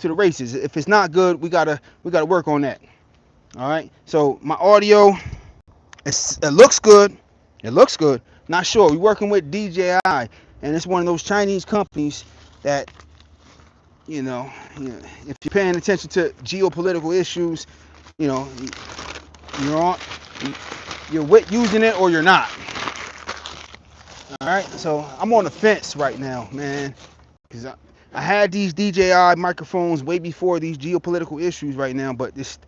to the races. If it's not good, we gotta work on that. All right. So my audio, it looks good. It looks good. Not sure. We're working with DJI, and it's one of those Chinese companies that if you're paying attention to geopolitical issues, you know, you're on, you're with using it or you're not. All right. So I'm on the fence right now, man, because I had these DJI microphones way before these geopolitical issues right now, but this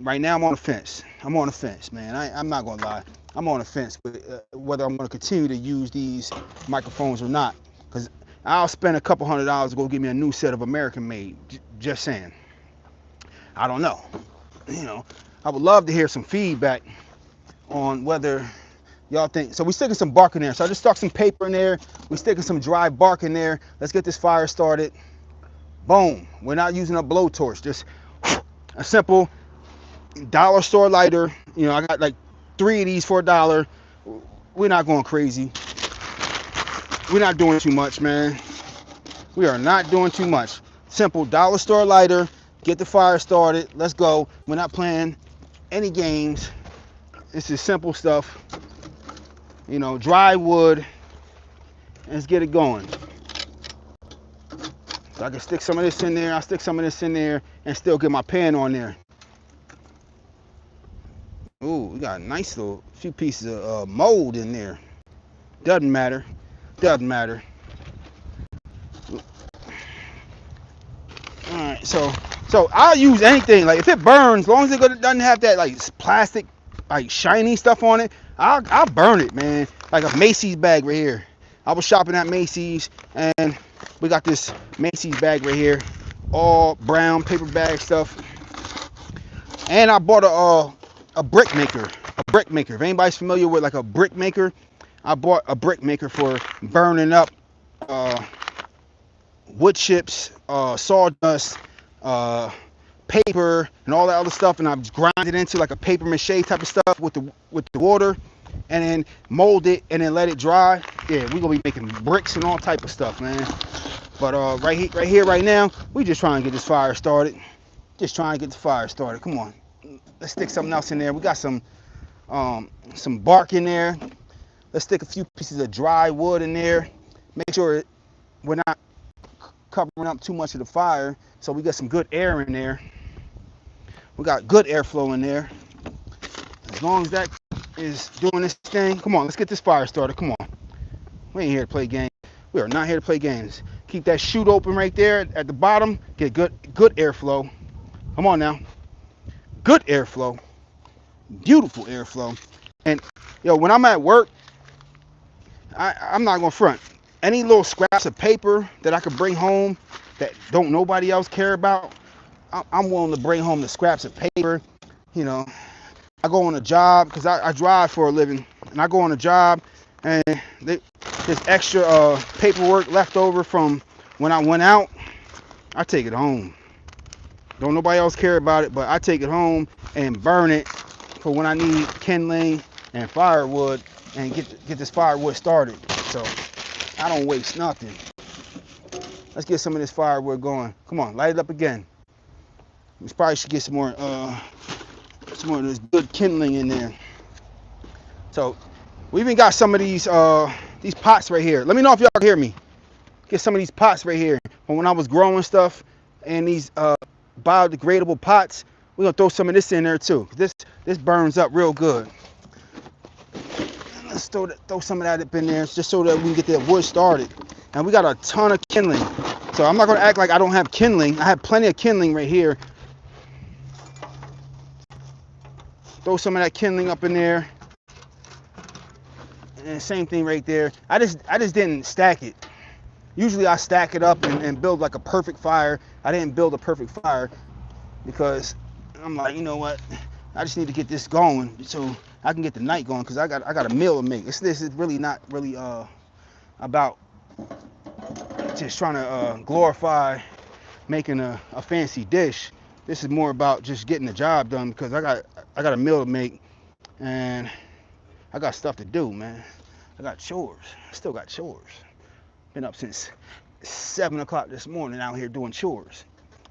right now I'm on the fence. I'm on the fence, man. I'm not gonna lie. I'm on the fence with whether I'm gonna continue to use these microphones or not, because I'll spend a couple $100 to go get me a new set of American made. Just saying. I don't know. I would love to hear some feedback on whether y'all think. So we sticking some bark in there. So I just stuck some paper in there. We sticking some dry bark in there. Let's get this fire started. Boom. We're not using a blowtorch. Just a simple dollar store lighter. I got like 3 of these for $1. We're not going crazy. We're not doing too much, man. We are not doing too much. Simple dollar store lighter. Get the fire started. Let's go. We're not playing any games. This is simple stuff. Dry wood. Let's get it going. So I can stick some of this in there. I'll stick some of this in there and still get my pan on there. Ooh, we got a nice little few pieces of mold in there. Doesn't matter. Doesn't matter. All right, so I'll use anything. Like if it burns, as long as it doesn't have that like plastic, like shiny stuff on it, I'll burn it, man. Like a Macy's bag right here. I was shopping at Macy's and we got this Macy's bag right here, all brown paper bag stuff. And I bought a brick maker. A brick maker. If anybody's familiar with like a brick maker, I bought a brick maker for burning up wood chips, sawdust, paper, and all that other stuff, and I grind it into like a paper mache type of stuff with the water, and then mold it and then let it dry. Yeah, we're gonna be making bricks and all type of stuff, man. But right here, right now, we just trying to get this fire started. Just trying to get the fire started. Come on, let's stick something else in there. We got some bark in there. Let's stick a few pieces of dry wood in there. Make sure we're not covering up too much of the fire, so we got some good air in there. We got good airflow in there. As long as that is doing this thing, come on, let's get this fire started. Come on, we ain't here to play games. We are not here to play games. Keep that chute open right there at the bottom. Get good airflow. Come on now, good airflow, beautiful airflow. And when I'm at work, I'm not gonna front. Any little scraps of paper that I could bring home that don't nobody else care about, I'm willing to bring home the scraps of paper. I go on a job because I drive for a living, and I go on a job, and there's extra paperwork left over from when I went out. I take it home. Don't nobody else care about it, but I take it home and burn it for when I need kindling and firewood and get this firewood started. So I don't waste nothing. Let's get some of this firewood going. Come on, light it up again. We probably should get some more of this good kindling in there. So we even got some of these pots right here. Let me know if y'all can hear me. Get some of these pots right here. From when I was growing stuff, and these biodegradable pots, we're gonna throw some of this in there too. This burns up real good. Let's throw some of that up in there just so that we can get that wood started. And we got a ton of kindling. So I'm not gonna act like I don't have kindling. I have plenty of kindling right here. Throw some of that kindling up in there. And same thing right there. I just didn't stack it. Usually I stack it up and build like a perfect fire. I didn't build a perfect fire because I'm like, you know what? I just need to get this going so I can get the night going, because I got a meal to make. This is really not really about just trying to glorify making a fancy dish. This is more about just getting the job done, because I got a meal to make and I got stuff to do, man. I got chores. I still got chores. Been up since 7 o'clock this morning out here doing chores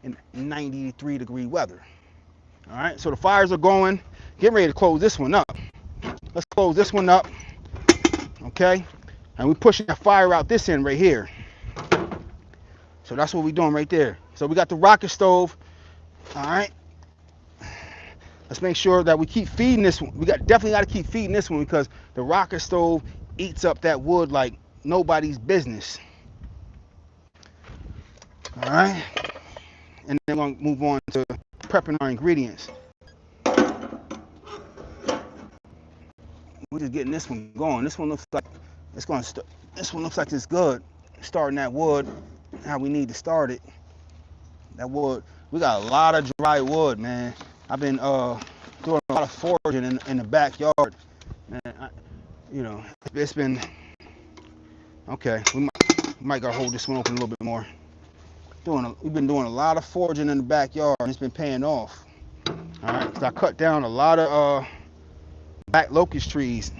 in 93-degree weather. All right, so the fires are going. Getting ready to close this one up. Let's close this one up, okay? And we're pushing that fire out this end right here. So that's what we're doing right there. So we got the rocket stove. All right. Let's make sure that we keep feeding this one. We definitely got to keep feeding this one because the rocket stove eats up that wood like nobody's business. All right. And then we're going to move on to prepping our ingredients. We're just getting this one going. This one looks like it's going to. This one looks like it's good. Starting that wood how we need to start it. That wood. We got a lot of dry wood, man. I've been doing a lot of foraging in the backyard. Man, it's been okay. We might gotta hold this one open a little bit more. We've been doing a lot of foraging in the backyard, and it's been paying off. All right, so I cut down a lot of black locust trees.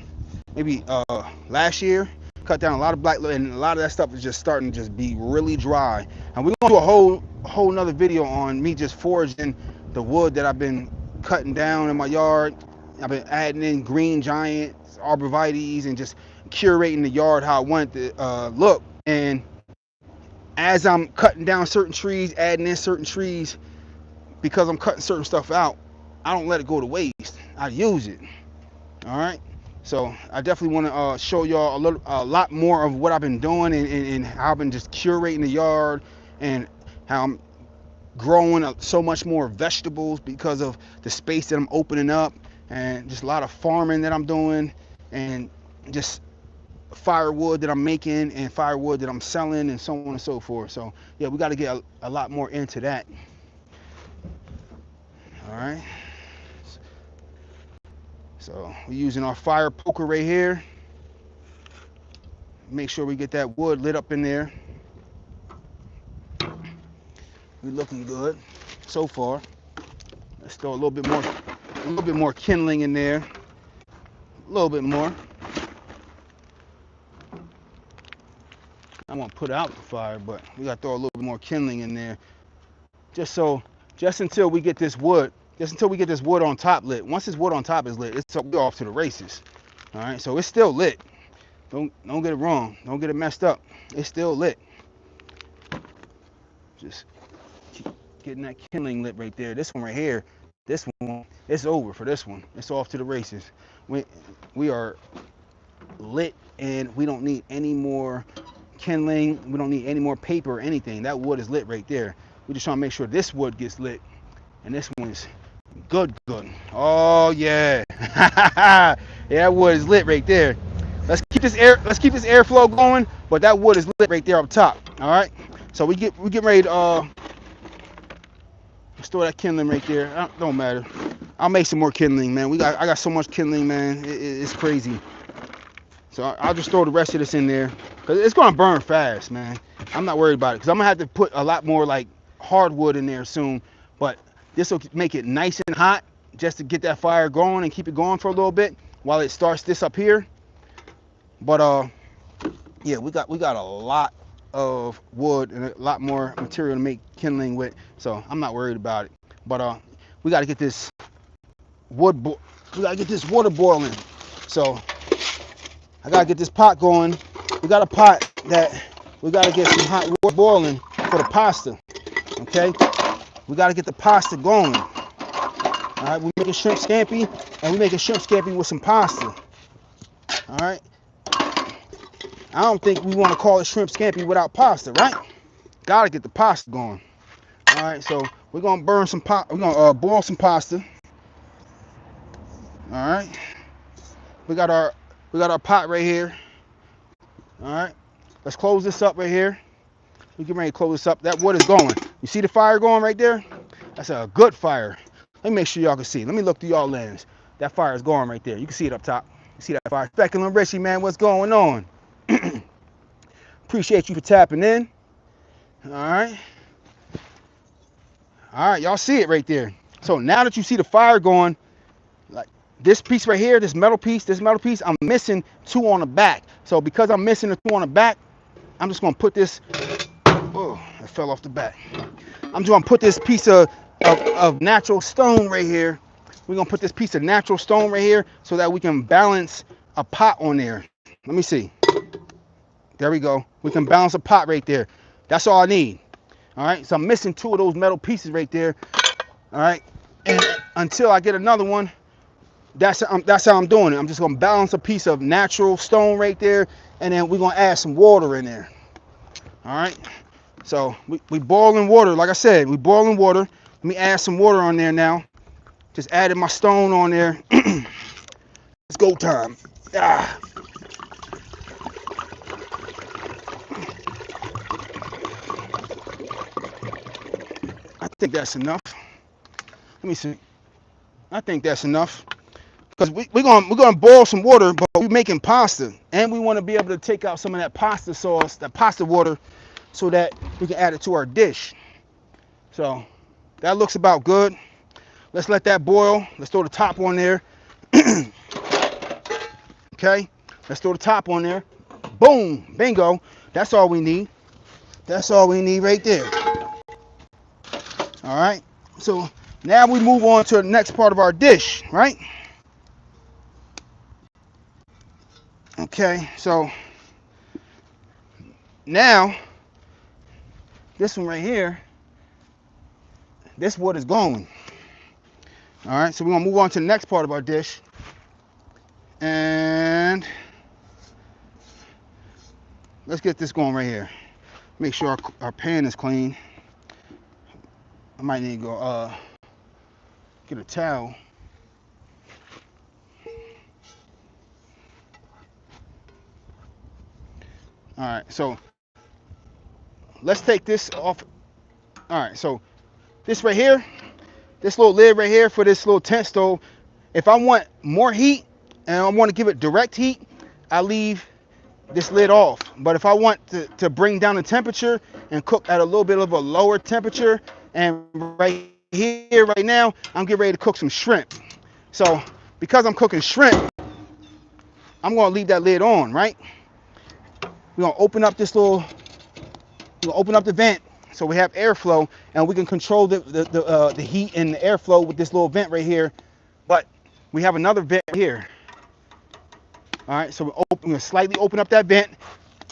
Maybe last year, cut down a lot of black, and a lot of that stuff is just starting to just be really dry. And we're gonna do a whole nother video on me just foraging the wood that I've been cutting down in my yard. I've been adding in green giants, arborvitaes, and just curating the yard how I want it to look. And as I'm cutting down certain trees, adding in certain trees, because I'm cutting certain stuff out, I don't let it go to waste. I use it. All right. So I definitely want to show y'all a lot more of what I've been doing and how I've been just curating the yard and how I'm growing so much more vegetables because of the space that I'm opening up, and just a lot of farming that I'm doing, and just firewood that I'm making and firewood that I'm selling, and so on and so forth. So yeah, we got to get a lot more into that. All right, so we're using our fire poker right here. Make sure we get that wood lit up in there. We're looking good so far. Let's throw a little bit more kindling in there. A little bit more. I won't put out the fire, but we gotta throw a little bit more kindling in there. Just until we get this wood on top lit. Once this wood on top is lit, we're off to the races. All right, so it's still lit. Don't get it wrong. Don't get it messed up. It's still lit. Just keep getting that kindling lit right there. This one right here, this one, it's over for this one. It's off to the races. We are lit, and we don't need any more kindling. We don't need any more paper or anything. That wood is lit right there. We're just trying to make sure this wood gets lit, and this one is good. Oh yeah. Yeah, that wood is lit right there. Let's keep this airflow going, but that wood is lit right there up top. All right, so we get ready to store that kindling right there. Don't matter. I'll make some more kindling, man. I got so much kindling, man. It's crazy. So I'll just throw the rest of this in there because it's gonna burn fast, man. I'm not worried about it because I'm gonna have to put a lot more like hardwood in there soon. But this will make it nice and hot just to get that fire going and keep it going for a little bit while it starts this up here. But yeah, we got a lot of wood and a lot more material to make kindling with, so I'm not worried about it. But we got to get this water boiling. So I gotta get this pot going. We got a pot that we gotta get some hot water boiling for the pasta. Okay, we gotta get the pasta going. All right, we making shrimp scampi, and we making shrimp scampi with some pasta. All right. I don't think we want to call it shrimp scampi without pasta, right? Gotta get the pasta going. All right, so we're gonna boil some pasta. All right, we got our pot right here. All right, let's close this up right here. We get ready to close this up. That wood is going. You see the fire going right there? That's a good fire. Let me make sure y'all can see. Let me look through y'all lens. That fire is going right there. You can see it up top. You see that fire? Speculum Richie, man, what's going on? Appreciate you for tapping in. All right, y'all see it right there. So now that you see the fire going, like this piece right here, this metal piece, I'm missing two on the back. So because I'm missing the two on the back, I'm just gonna put this it fell off the back. I'm just gonna put this piece of natural stone right here. We're gonna put this piece of natural stone right here so that we can balance a pot on there. Let me see. There we go. We can balance a pot right there. That's all I need. All right. So I'm missing 2 of those metal pieces right there. All right. And until I get another one, that's how I'm doing it. I'm just gonna balance a piece of natural stone right there, and then we're gonna add some water in there. All right. So we boiling water. Like I said, we boiling water. Let me add some water on there now. Just added my stone on there. It's go time. Ah. I think that's enough. Let me see. I think that's enough. Because we're gonna boil some water, but we're making pasta. And we want to be able to take out some of that pasta sauce, that pasta water, so that we can add it to our dish. So that looks about good. Let's let that boil. Let's throw the top on there. Okay, let's throw the top on there. Boom, bingo. That's all we need. That's all we need right there. All right, so now we move on to the next part of our dish, right? Okay, so now this one right here, this wood is going. All right, so we're gonna move on to the next part of our dish. And let's get this going right here. Make sure our pan is clean. I might need to go get a towel. All right, so let's take this off. All right, so this right here, this little lid right here for this little tent stove, if I want more heat and I want to give it direct heat, I leave this lid off. But if I want to bring down the temperature and cook at a little bit of a lower temperature, and right here, right now, I'm getting ready to cook some shrimp. So because I'm cooking shrimp, I'm gonna leave that lid on, right? We're gonna open up this little, we're gonna open up the vent so we have airflow, and we can control the heat and the airflow with this little vent right here. But we have another vent here. All right, so we're gonna slightly open up that vent,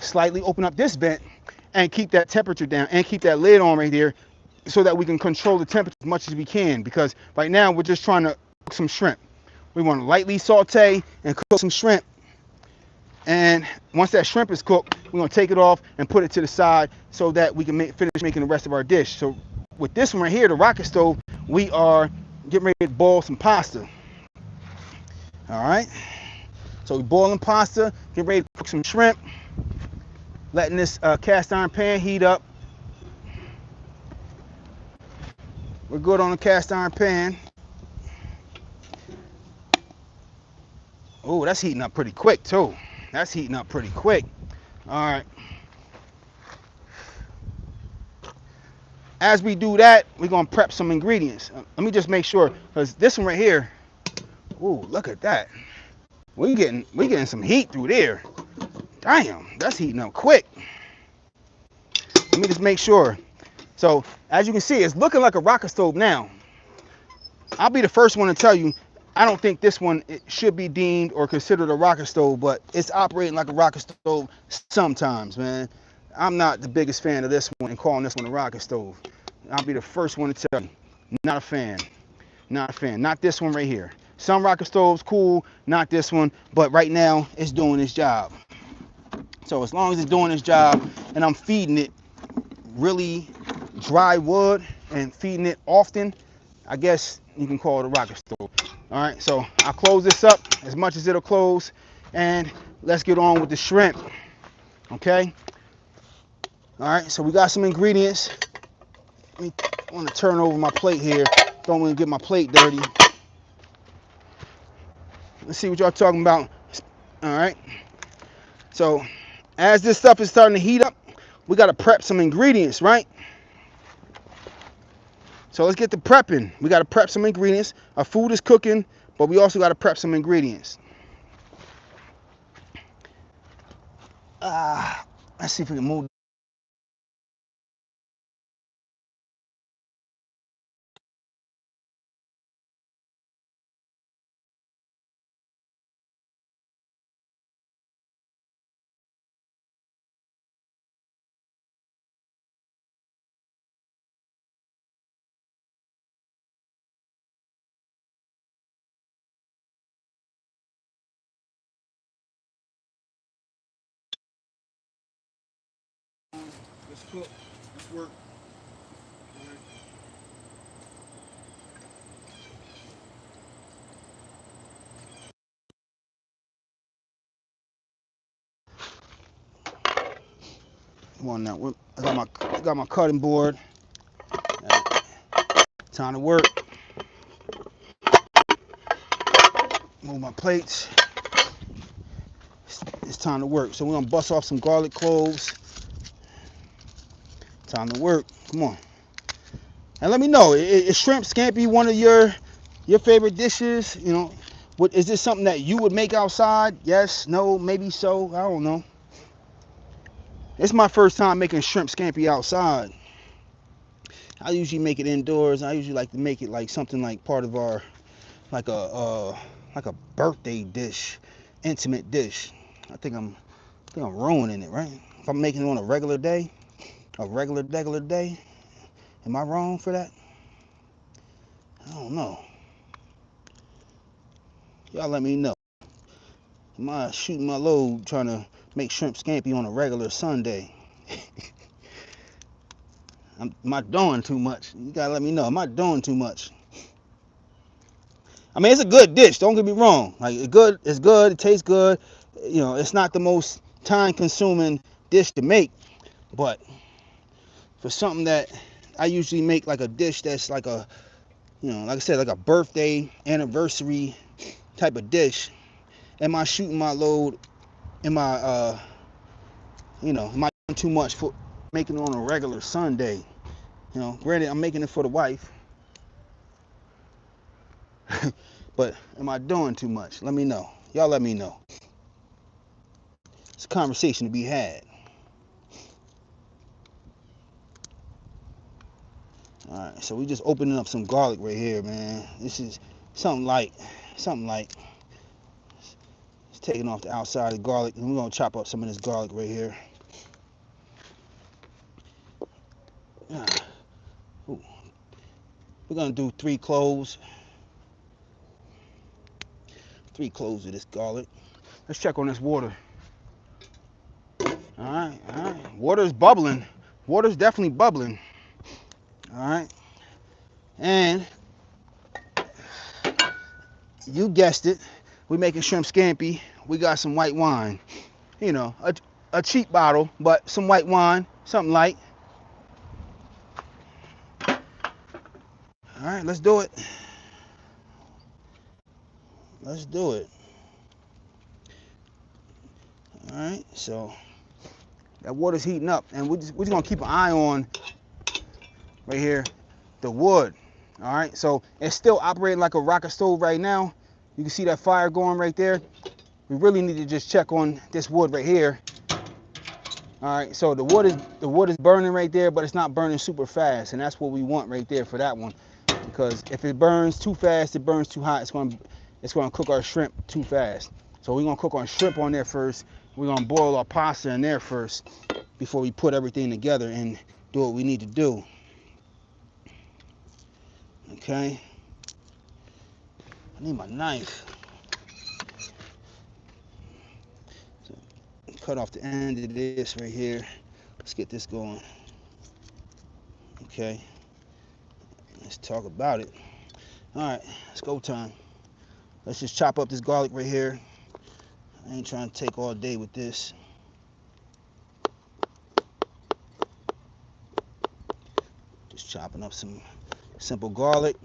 slightly open up this vent, and keep that temperature down, and keep that lid on right there, so that we can control the temperature as much as we can. Because right now we're just trying to cook some shrimp. We want to lightly saute and cook some shrimp. And once that shrimp is cooked, we're gonna take it off and put it to the side so that we can finish making the rest of our dish. So with this one right here, the rocket stove, we are getting ready to boil some pasta. All right. So we're boiling pasta, getting ready to cook some shrimp, letting this cast iron pan heat up. We're good on the cast iron pan. Oh, that's heating up pretty quick too. That's heating up pretty quick. All right. As we do that, we're gonna prep some ingredients. Let me just make sure, because this one right here, ooh, look at that. We getting some heat through there. Damn, that's heating up quick. Let me just make sure. So as you can see, it's looking like a rocket stove now. I'll be the first one to tell you, I don't think this one should be deemed or considered a rocket stove, but it's operating like a rocket stove sometimes, man. I'm not the biggest fan of this one and calling this one a rocket stove. I'll be the first one to tell you, not a fan. Not a fan. Not this one right here. Some rocket stoves, cool, not this one, but right now it's doing its job. So as long as it's doing its job and I'm feeding it really dry wood and feeding it often, I guess you can call it a rocket stove. All right, so I'll close this up as much as it'll close, and let's get on with the shrimp. Okay. All right, so we got some ingredients. I want to turn over my plate here. Don't want to get my plate dirty. Let's see what y'all talking about. All right. So as this stuff is starting to heat up, we got to prep some ingredients, right? So let's get to prepping. We got to prep some ingredients. Our food is cooking, but we also got to prep some ingredients. Let's see if we can move Let's cook. Let's work. Come on now. I got my cutting board. Right. Time to work. Move my plates. It's time to work. So we're gonna bust off some garlic cloves. Time to work. Come on. And let me know, is shrimp scampi one of your favorite dishes? You know, is this something that you would make outside? Yes, no, maybe so. I don't know. It's my first time making shrimp scampi outside. I usually make it indoors. I usually like to make it like something like part of our like a birthday dish, intimate dish. I think I'm ruining it, right? If I'm making it on a regular day, am I wrong for that? I don't know. Y'all let me know. Am I shooting my load trying to make shrimp scampi on a regular Sunday? Am I doing too much? You gotta let me know. Am I doing too much? I mean, it's a good dish. Don't get me wrong. Like, it's good. It's good. It tastes good. You know, it's not the most time-consuming dish to make, but for something that I usually make, like a dish that's like a, you know, like I said, like a birthday, anniversary type of dish. Am I shooting my load? Am I, am I doing too much for making it on a regular Sunday? You know, granted, I'm making it for the wife, but am I doing too much? Let me know. Y'all let me know. It's a conversation to be had. All right, so we just opening up some garlic right here, man. This is something light. It's taking off the outside of the garlic, and we're gonna chop up some of this garlic right here. Ooh. We're gonna do 3 cloves. 3 cloves of this garlic. Let's check on this water. All right. Water's bubbling. Water's definitely bubbling. All right. And you guessed it, we making shrimp scampi. We got some white wine. You know, a cheap bottle, but some white wine, something light. All right, let's do it. Let's do it. All right, so that water's heating up, and we're just gonna keep an eye on right here the wood. All right, so it's still operating like a rocket stove right now. You can see that fire going right there. We really need to just check on this wood right here. All right, so the wood is burning right there, but it's not burning super fast, and that's what we want right there for that one. Because if it burns too fast, it burns too hot, it's gonna cook our shrimp too fast. So we're gonna cook our shrimp on there first. We're gonna boil our pasta in there first before we put everything together and do what we need to do. Okay. I need my knife. So cut off the end of this right here. Let's get this going. Okay. Let's talk about it. All right, it's go time. Let's just chop up this garlic right here. I ain't trying to take all day with this. Just chopping up some simple garlic.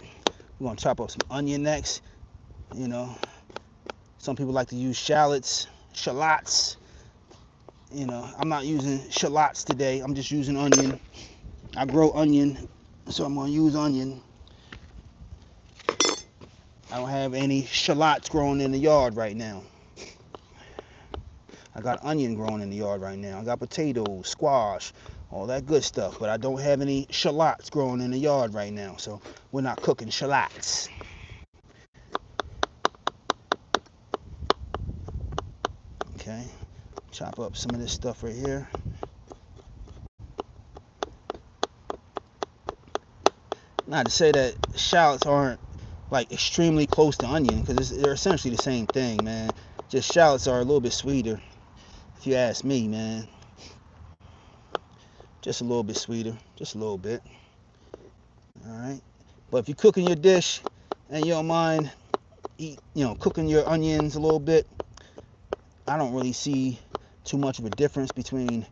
We're gonna chop up some onion next. You know, some people like to use shallots. You know, I'm not using shallots today. I'm just using onion. I grow onion, so I'm gonna use onion. I don't have any shallots growing in the yard right now. I got onion growing in the yard right now. I got potatoes, squash, all that good stuff, but I don't have any shallots growing in the yard right now, so we're not cooking shallots. Okay, chop up some of this stuff right here. Not to say that shallots aren't like extremely close to onion, because they're essentially the same thing, man. Just shallots are a little bit sweeter, if you ask me, man. just a little bit sweeter, just a little bit. All right. But if you're cooking your dish and you don't mind cooking your onions a little bit, I don't really see too much of a difference between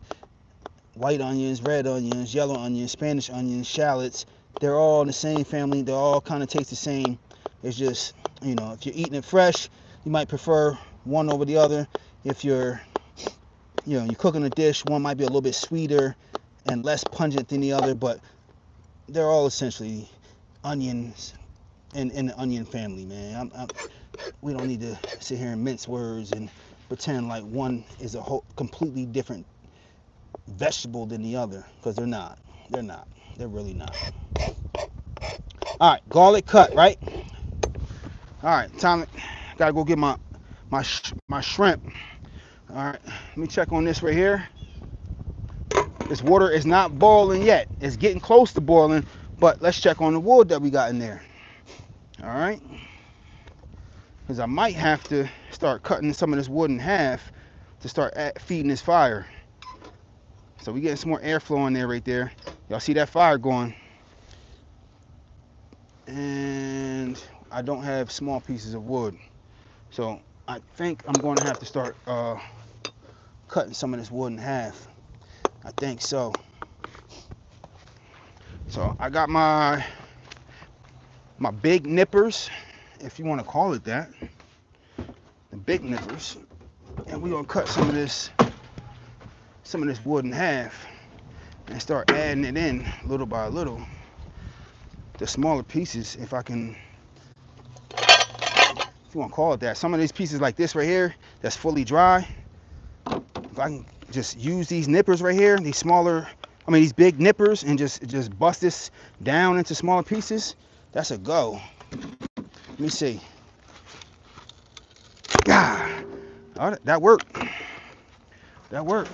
white onions, red onions, yellow onions, Spanish onions, shallots. They're all in the same family. They all kind of taste the same. It's just, if you're eating it fresh, you might prefer one over the other. If you're cooking a dish, one might be a little bit sweeter and less pungent than the other, but they're all essentially onions in the onion family, man. We don't need to sit here and mince words and pretend like one is a whole completely different vegetable than the other, because they're not. They're really not. All right, garlic cut, right? All right, gotta go get my shrimp. All right, let me check on this right here. This water is not boiling yet. It's getting close to boiling, but let's check on the wood that we got in there. All right, because I might have to start cutting some of this wood in half to start feeding this fire. So we're getting some more airflow in there right there. Y'all see that fire going? And I don't have small pieces of wood. So I think I'm going to have to start cutting some of this wood in half. I think so. So I got my big nippers, if you want to call it that. The big nippers. And we're going to cut some of this wood in half and start adding it in little by little. The smaller pieces, if you want to call it that. Some of these pieces like this right here, that's fully dry. If I can just use these nippers right here, these big nippers, and just bust this down into smaller pieces, that's a go. Let me see. Oh, that worked. That worked.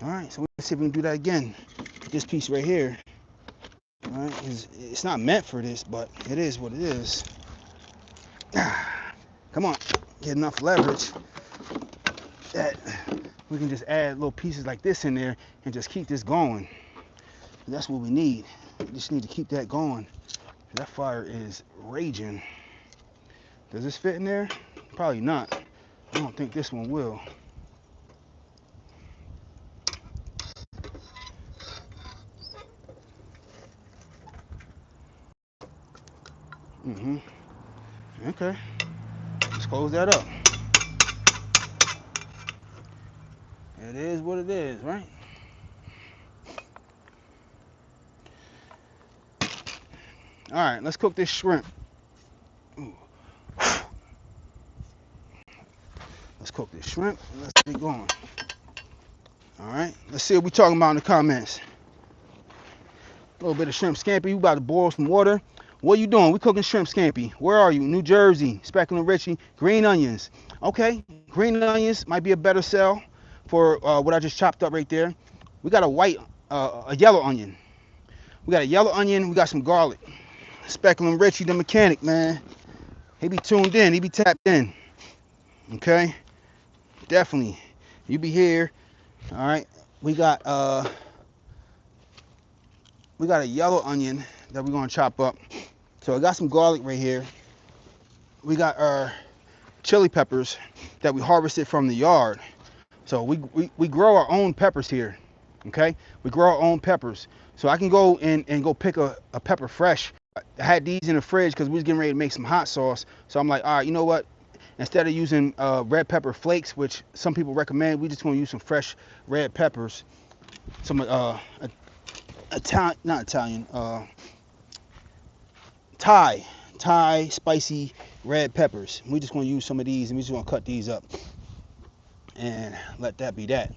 All right, so let's see if we can do that again. This piece right here. All right, it's not meant for this, but it is what it is. Come on, get enough leverage that we can just add little pieces like this in there and just keep this going. That's what we need. We just need to keep that going. That fire is raging. Does this fit in there? Probably not. I don't think this one will. Okay. Let's close that up. It is what it is, right? All right, let's cook this shrimp. Ooh. Let's cook this shrimp. Let's get going. All right, let's see what we're talking about in the comments. A little bit of shrimp scampi. We about to boil some water. What are you doing? We cooking shrimp scampi. Where are you? New Jersey. Speckling Richie. Green onions. Okay, green onions might be a better sell for what I just chopped up right there. We got a yellow onion. We got a yellow onion. We got some garlic. Speckling Richie, the mechanic, man. He be tuned in. He be tapped in. Okay, definitely. You be here. All right. We got a yellow onion that we're gonna chop up. So I got some garlic right here. We got our chili peppers that we harvested from the yard. So we grow our own peppers here. Okay, we grow our own peppers. So I can go and go pick a pepper fresh. I had these in the fridge because we was getting ready to make some hot sauce. So I'm like, all right, you know what? Instead of using red pepper flakes, which some people recommend, we just gonna use some fresh red peppers. Some Thai spicy red peppers. We just gonna use some of these, and we just gonna cut these up and let that be that.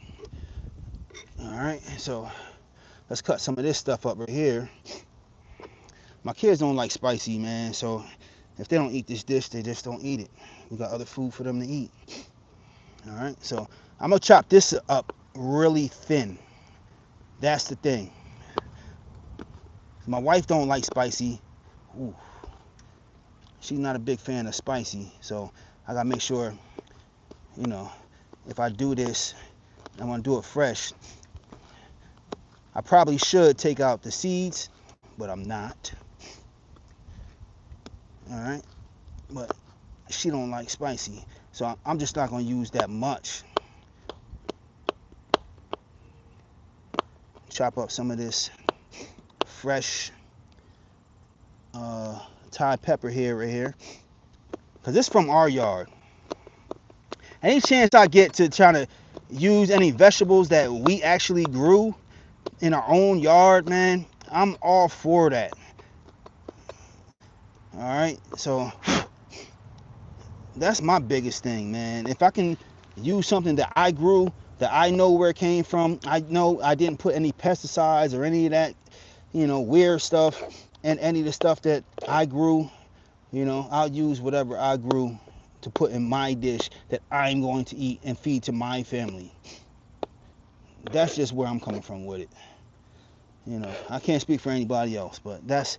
All right, so let's cut some of this stuff up right here. My kids don't like spicy, man, so if they don't eat this dish, they just don't eat it. We got other food for them to eat. All right, so I'm gonna chop this up really thin. That's the thing. My wife don't like spicy. Ooh. She's not a big fan of spicy, so I gotta make sure, if I do this, I'm gonna do it fresh. I probably should take out the seeds, but I'm not. All right, but she don't like spicy, so I'm just not gonna use that much. Chop up some of this fresh Thai pepper here, right here, because it's from our yard. Any chance I get to try to use any vegetables that we actually grew in our own yard, man, I'm all for that. All right, so that's my biggest thing, man. If I can use something that I grew, that I know where it came from, I know I didn't put any pesticides or any of that, weird stuff, and any of the stuff that I grew, I'll use whatever I grew to put in my dish that I'm going to eat and feed to my family. That's just where I'm coming from with it. I can't speak for anybody else, but that's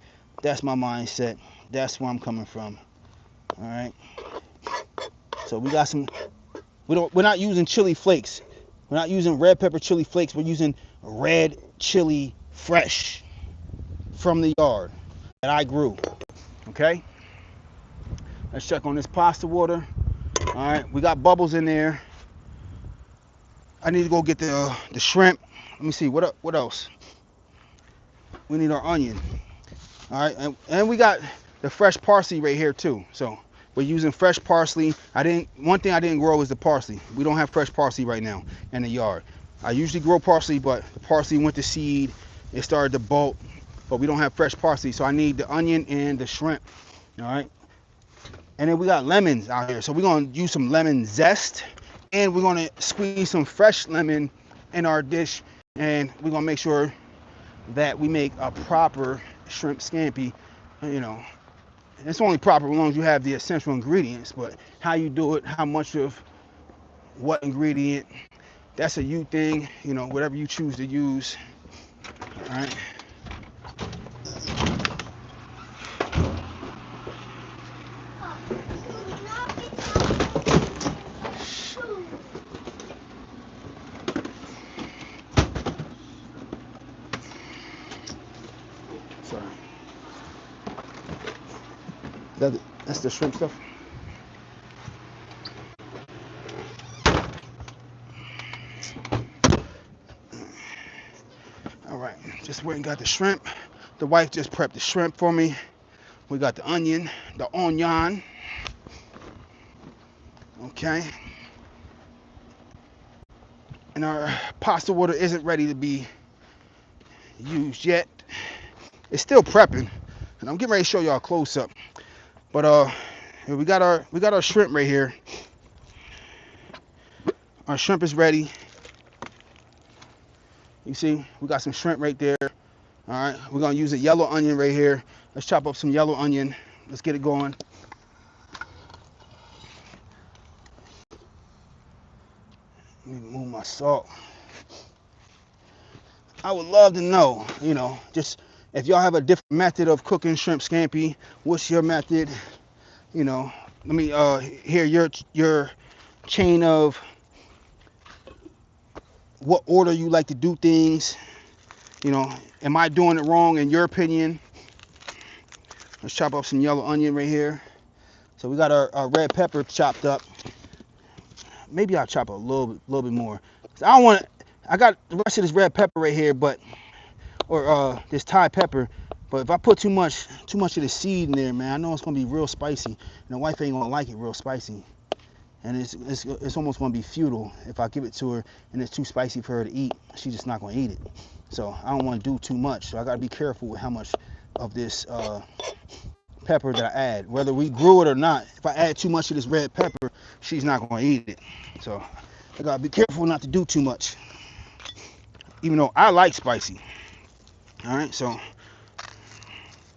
my mindset. That's where I'm coming from. All right. So we got some. We're not using chili flakes. We're not using red pepper chili flakes. We're using red chili fresh from the yard that I grew. Okay. Let's check on this pasta water. All right. We got bubbles in there. I need to go get the shrimp. Let me see. What else? We need our onion. All right. And we got the fresh parsley right here too. So we're using fresh parsley. One thing I didn't grow is the parsley. We don't have fresh parsley right now in the yard. I usually grow parsley, but the parsley went to seed. It started to bolt, but we don't have fresh parsley. So I need the onion and the shrimp. All right. And then we got lemons out here. So we're going to use some lemon zest, and we're going to squeeze some fresh lemon in our dish, and we're going to make sure that we make a proper shrimp scampi. It's only proper as long as you have the essential ingredients, but how you do it, how much of what ingredient, that's a you thing, whatever you choose to use. All right. Sorry. That's the shrimp stuff. All right, just went and got the shrimp. The wife just prepped the shrimp for me. We got the onion, okay. And our pasta water isn't ready to be used yet. It's still prepping, and I'm getting ready to show y'all a close up. But we got our shrimp right here. Our shrimp is ready. You see, we got some shrimp right there. All right, we're gonna use a yellow onion right here. Let's chop up some yellow onion. Let's get it going. Let me move my salt. I would love to know, just if y'all have a different method of cooking shrimp scampi, what's your method? Let me hear your chain of what order you like to do things. Am I doing it wrong in your opinion? Let's chop up some yellow onion right here. So we got our red pepper chopped up. Maybe I'll chop a little bit more. I got the rest of this red pepper right here, or this Thai pepper. But if I put too much of the seed in there, man, I know it's gonna be real spicy, and the wife ain't gonna like it real spicy. And it's almost gonna be futile if I give it to her and it's too spicy for her to eat. She's just not gonna eat it. So I don't want to do too much. So I gotta be careful with how much of this pepper that I add. Whether we grew it or not, if I add too much of this red pepper, she's not gonna eat it. So I gotta be careful not to do too much. Even though I like spicy. All right, so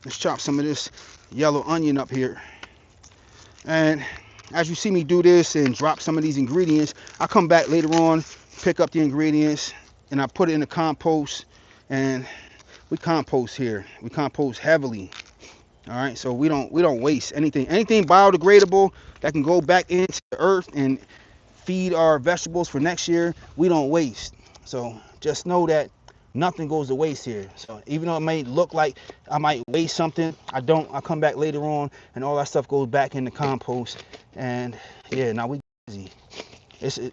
let's chop some of this yellow onion up here. And as you see me do this and drop some of these ingredients, I come back later on, pick up the ingredients, and I put it in the compost. And we compost here. We compost heavily. All right, so we don't waste anything. Anything biodegradable that can go back into the earth and feed our vegetables for next year, we don't waste. So just know that Nothing goes to waste here. So even though it may look like I might waste something, I don't. I come back later on, and all that stuff goes back in the compost. And yeah, now we easy.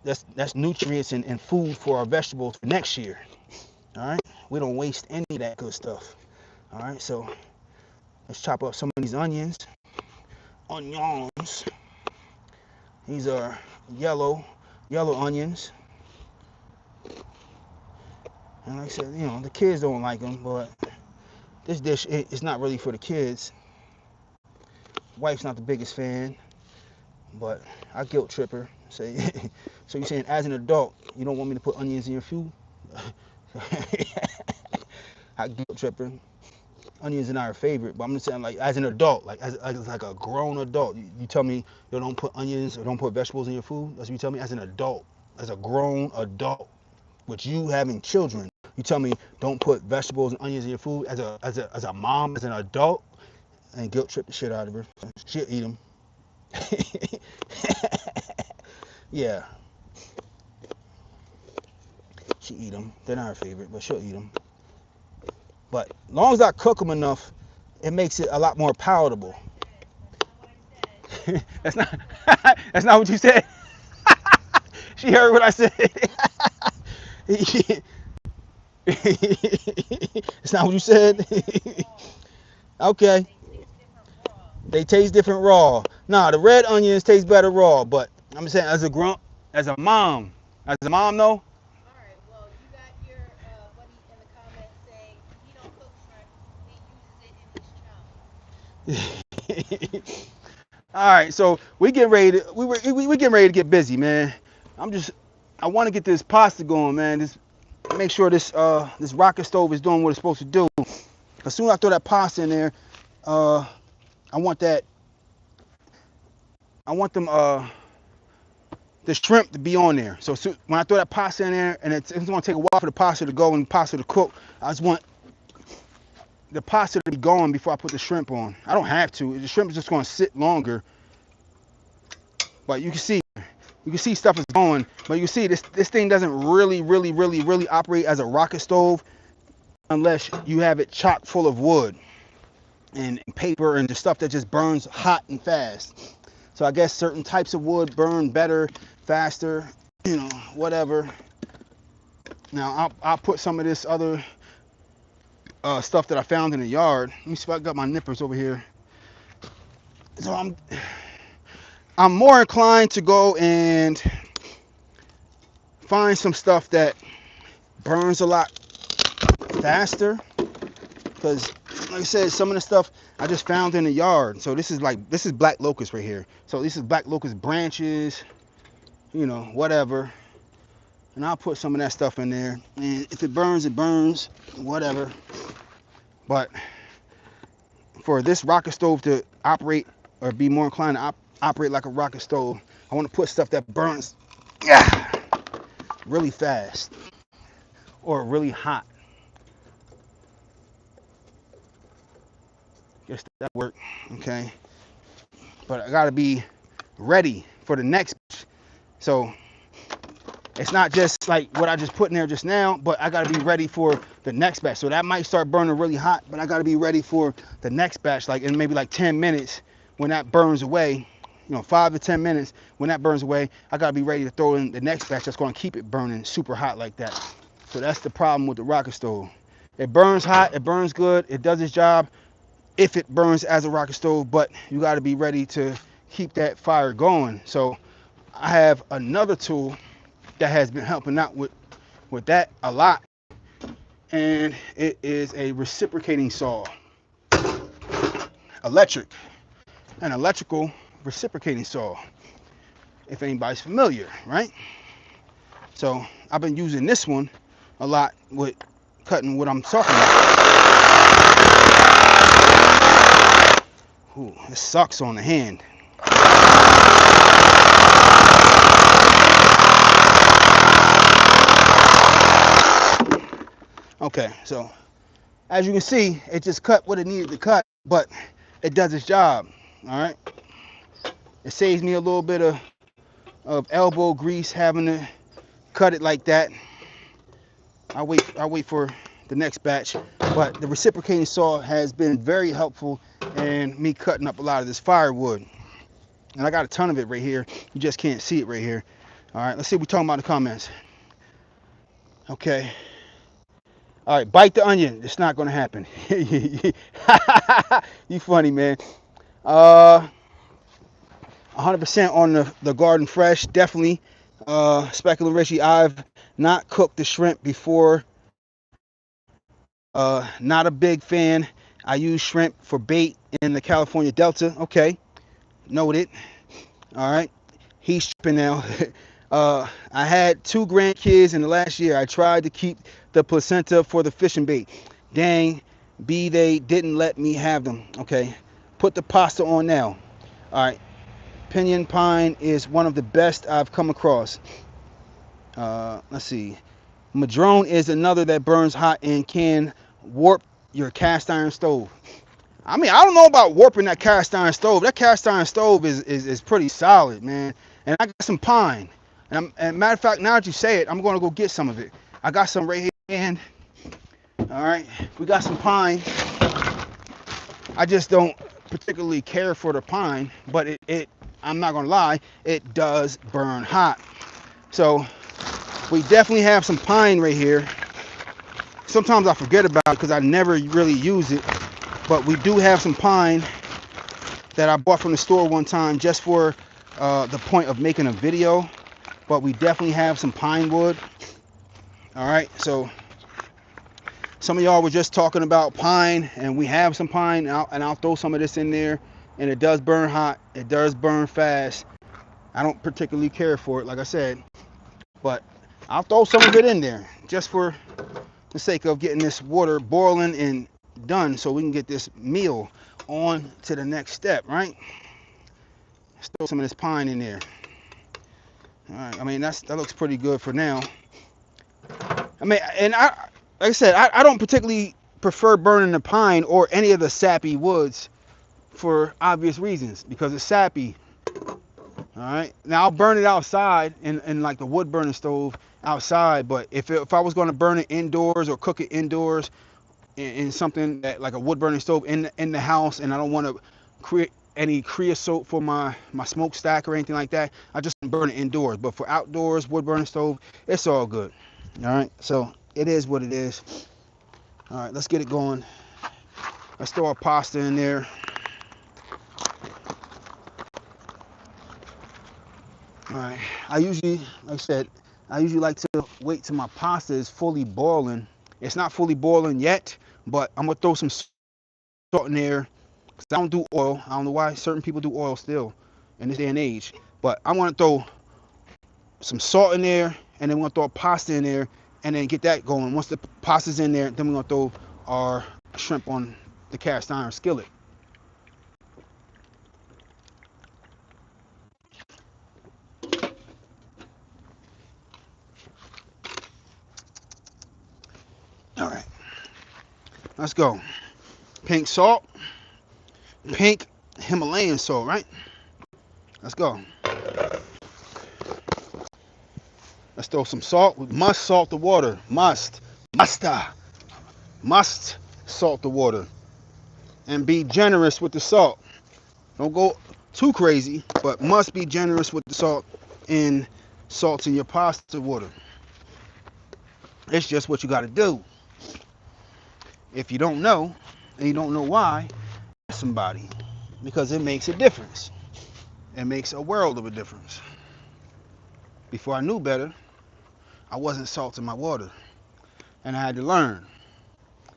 That's nutrients and food for our vegetables for next year. All right, we don't waste any of that good stuff. All right, so let's chop up some of these onions. Onions. These are yellow onions. And like I said, you know, the kids don't like them, but this dish is not really for the kids. Wife's not the biggest fan, but I guilt trip her. Say, so you're saying as an adult, you don't want me to put onions in your food? I guilt trip her. Onions are not her favorite, but I'm just saying, like, as an adult, like as like a grown adult, you tell me you don't put onions or don't put vegetables in your food. That's what you tell me as an adult, as a grown adult, with you having children. You tell me don't put vegetables and onions in your food as a mom, as an adult, and guilt trip the shit out of her. She'll eat them. Yeah, she eat them. They're not her favorite, but she'll eat them. But as long as I cook them enough, it makes it a lot more palatable. That's not that's not what you said. She heard what I said. It's not what you said. Okay. They taste different raw. Nah, the red onions taste better raw, but I'm just saying as a mom though. All right, so we getting ready to we getting ready to get busy, man. I want to get this pasta going, man. Just make sure this rocket stove is doing what it's supposed to do. As soon as I throw that pasta in there, uh, I want that. I want them the shrimp to be on there. So when I throw that pasta in there, and it's gonna take a while for the pasta to go and the pasta to cook, I just want the pasta to be gone before I put the shrimp on. I don't have to. The shrimp is just gonna sit longer. But you can see stuff is going. But you can see this thing doesn't really operate as a rocket stove unless you have it chock full of wood and paper and the stuff that just burns hot and fast. So I guess certain types of wood burn better, faster, you know, whatever. Now I'll put some of this other stuff that I found in the yard. Let me see if I got my nippers over here. So I'm more inclined to go and find some stuff that burns a lot faster, because like I said, some of the stuff I just found in the yard. So this is black locust right here. So this is black locust branches, you know, whatever. And I'll put some of that stuff in there. And if it burns, whatever. But for this rocket stove to operate or be more inclined to operate like a rocket stove, I want to put stuff that burns really fast or really hot. Guess that worked. Okay. But I gotta be ready for the next. So it's not just like what I just put in there just now, but I gotta be ready for the next batch. So that might start burning really hot, but I gotta be ready for the next batch, like in maybe like 10 minutes when that burns away, you know, 5 to 10 minutes when that burns away, I gotta be ready to throw in the next batch that's gonna keep it burning super hot like that. So that's the problem with the rocket stove. It burns hot, it burns good, it does its job if it burns as a rocket stove, but you gotta be ready to keep that fire going. So I have another tool that has been helping out with that a lot, and it is a reciprocating saw. An electrical reciprocating saw, if anybody's familiar, right? So I've been using this one a lot with cutting what I'm talking about. Ooh, it sucks on the hand. Okay, so as you can see, it just cut what it needed to cut, but it does its job. All right, it saves me a little bit of elbow grease having to cut it like that. I wait for the next batch. But the reciprocating saw has been very helpful in me cutting up a lot of this firewood. And I got a ton of it right here. You just can't see it right here. All right, let's see what we're talking about in the comments. Okay. All right, bite the onion. It's not going to happen. You funny, man. 100% on the garden fresh, definitely. Specular Richie, I've not cooked the shrimp before. Not a big fan. I use shrimp for bait in the California Delta. Okay, noted. All right, he's stripping now. I had 2 grandkids in the last year. I tried to keep the placenta for the fishing bait. Dang, they didn't let me have them. Okay, put the pasta on now. All right, pinyon pine is one of the best I've come across. Let's see. Madrone is another that burns hot and can warp your cast iron stove. I mean, I don't know about warping that cast iron stove. That cast iron stove is pretty solid, man. And I got some pine. And matter of fact, now that you say it, I'm going to go get some of it. I got some right here. And all right, we got some pine. I just don't particularly care for the pine, but I'm not going to lie, it does burn hot. So we definitely have some pine right here. Sometimes I forget about it because I never really use it. But we do have some pine that I bought from the store one time just for the point of making a video. But we definitely have some pine wood. All right, so some of y'all were just talking about pine, and we have some pine, and I'll throw some of this in there. And it does burn hot. It does burn fast. I don't particularly care for it, like I said. But I'll throw some of it in there just for the sake of getting this water boiling and done so we can get this meal on to the next step, right? Let's throw some of this pine in there. All right, I mean, that looks pretty good for now. I mean, and like I said, I don't particularly prefer burning the pine or any of the sappy woods for obvious reasons, because it's sappy. All right, now I'll burn it outside in like the wood burning stove outside, but if I was going to burn it indoors or cook it indoors in something that like a wood burning stove in the house, and I don't want to create any creosote for my smokestack or anything like that, I just burn it indoors. But for outdoors wood burning stove, it's all good. All right, so it is what it is. All right, let's get it going. Let's throw our pasta in there. All right, I usually, like I said, I usually like to wait till my pasta is fully boiling. It's not fully boiling yet, but I'm gonna throw some salt in there. Cause I don't do oil. I don't know why certain people do oil still in this day and age. But I'm gonna throw some salt in there, and then we're gonna throw pasta in there, and then get that going. Once the pasta's in there, then we're gonna throw our shrimp on the cast iron skillet. All right, let's go. Pink salt, pink Himalayan salt, right? Let's go. Let's throw some salt. We must salt the water. Must salt the water. And be generous with the salt. Don't go too crazy, but must be generous with the salt in salting your pasta water. It's just what you got to do. If you don't know, and you don't know why, ask somebody, because it makes a difference. It makes a world of a difference. Before I knew better, I wasn't salting my water, and I had to learn.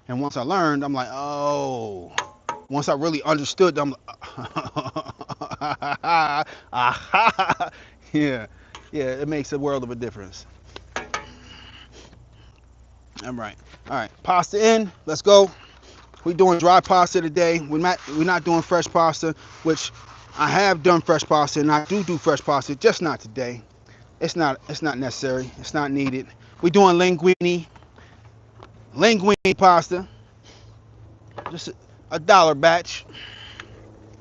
And once I learned, I'm like, oh. Once I really understood, I'm like, yeah, it makes a world of a difference. All right, pasta in. Let's go. We're doing dry pasta today. We're not doing fresh pasta, which I have done fresh pasta, and I do fresh pasta, just not today. It's not necessary. It's not needed. We're doing linguine pasta. Just a dollar batch.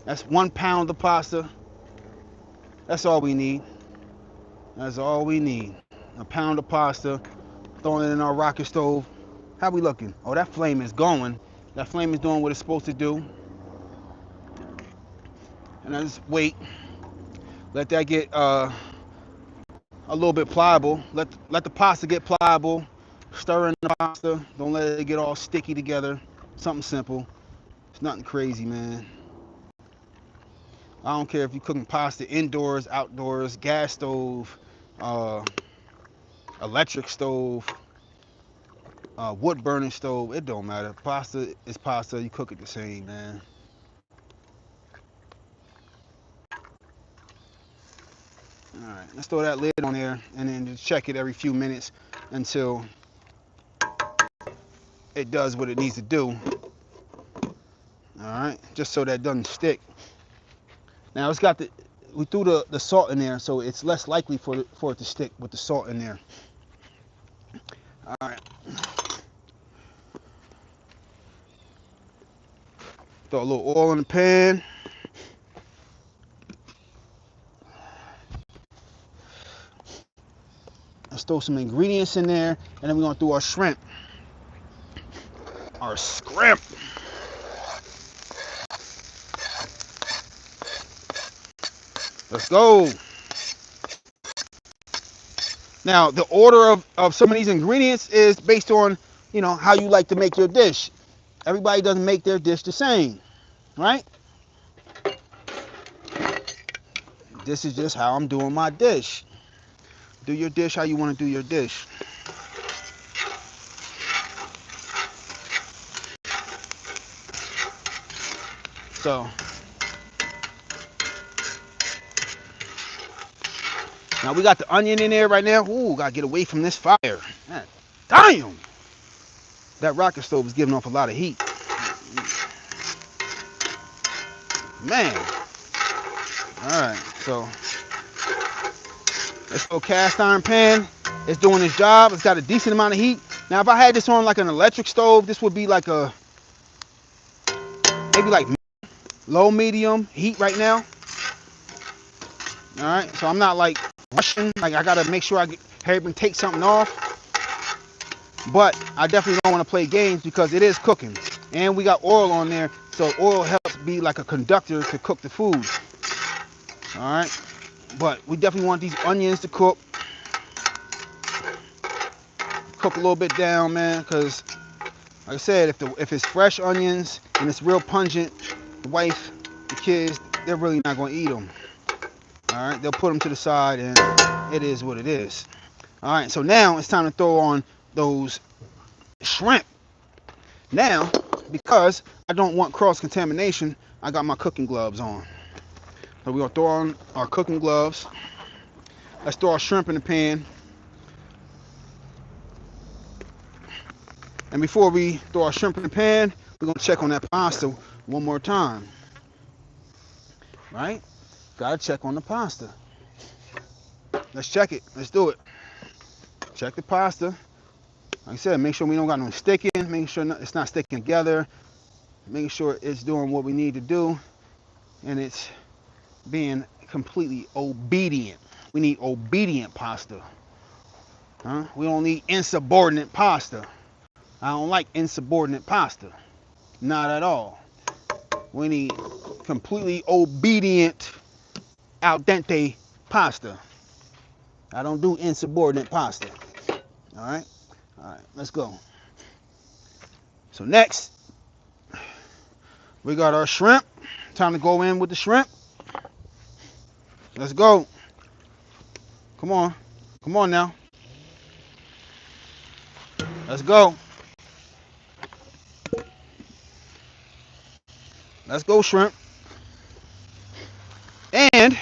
That's 1 pound of pasta. That's all we need. That's all we need. A pound of pasta. Throwing it in our rocket stove. How we looking? Oh, that flame is going. That flame is doing what it's supposed to do. And I just wait. Let that get a little bit pliable. Let the pasta get pliable. Stir in the pasta. Don't let it get all sticky together. Something simple. It's nothing crazy, man. I don't care if you're cooking pasta indoors, outdoors, gas stove, uh, electric stove, wood burning stove. It don't matter. Pasta is pasta. You cook it the same, man. All right, let's throw that lid on there and then just check it every few minutes until it does what it needs to do. All right, just so that doesn't stick. Now it's got we threw the salt in there, so it's less likely for it to stick with the salt in there. All right. Throw a little oil in the pan. Let's throw some ingredients in there, and then we're gonna throw our shrimp. Our scrimp. Let's go. Now, the order of some of these ingredients is based on, how you like to make your dish. Everybody doesn't make their dish the same, right? This is just how I'm doing my dish. Do your dish how you want to do your dish. So, now we got the onion in there right now. Ooh, gotta get away from this fire. Man, damn! That rocket stove is giving off a lot of heat. Man. Alright, so let's go cast iron pan. It's doing its job. It's got a decent amount of heat. Now, if I had this on like an electric stove, this would be like maybe like low medium heat right now. Alright, so I'm not like rushing. Like I gotta make sure I hurry up and take something off. But I definitely don't want to play games because it is cooking. And we got oil on there, so oil helps be like a conductor to cook the food. Alright, but we definitely want these onions to cook. Cook a little bit down, man, because like I said, if it's fresh onions and it's real pungent, the wife, the kids, they're really not going to eat them. Alright, they'll put them to the side and it is what it is. Alright, so now it's time to throw on those shrimp. Now, because I don't want cross-contamination, I got my cooking gloves on. So we're going to throw on our cooking gloves. Let's throw our shrimp in the pan. And before we throw our shrimp in the pan, we're going to check on that pasta one more time. Right? Got to check on the pasta. Let's check it. Let's do it. Check the pasta. Like I said, make sure we don't got no sticking. Making sure it's not sticking together. Making sure it's doing what we need to do. And it's being completely obedient. We need obedient pasta. We don't need insubordinate pasta. I don't like insubordinate pasta. Not at all. We need completely obedient al dente pasta. I don't do insubordinate pasta. Alright? Alright, let's go. So next, we got our shrimp. Time to go in with the shrimp. Let's go. Come on. Come on now. Let's go. Let's go, shrimp. And,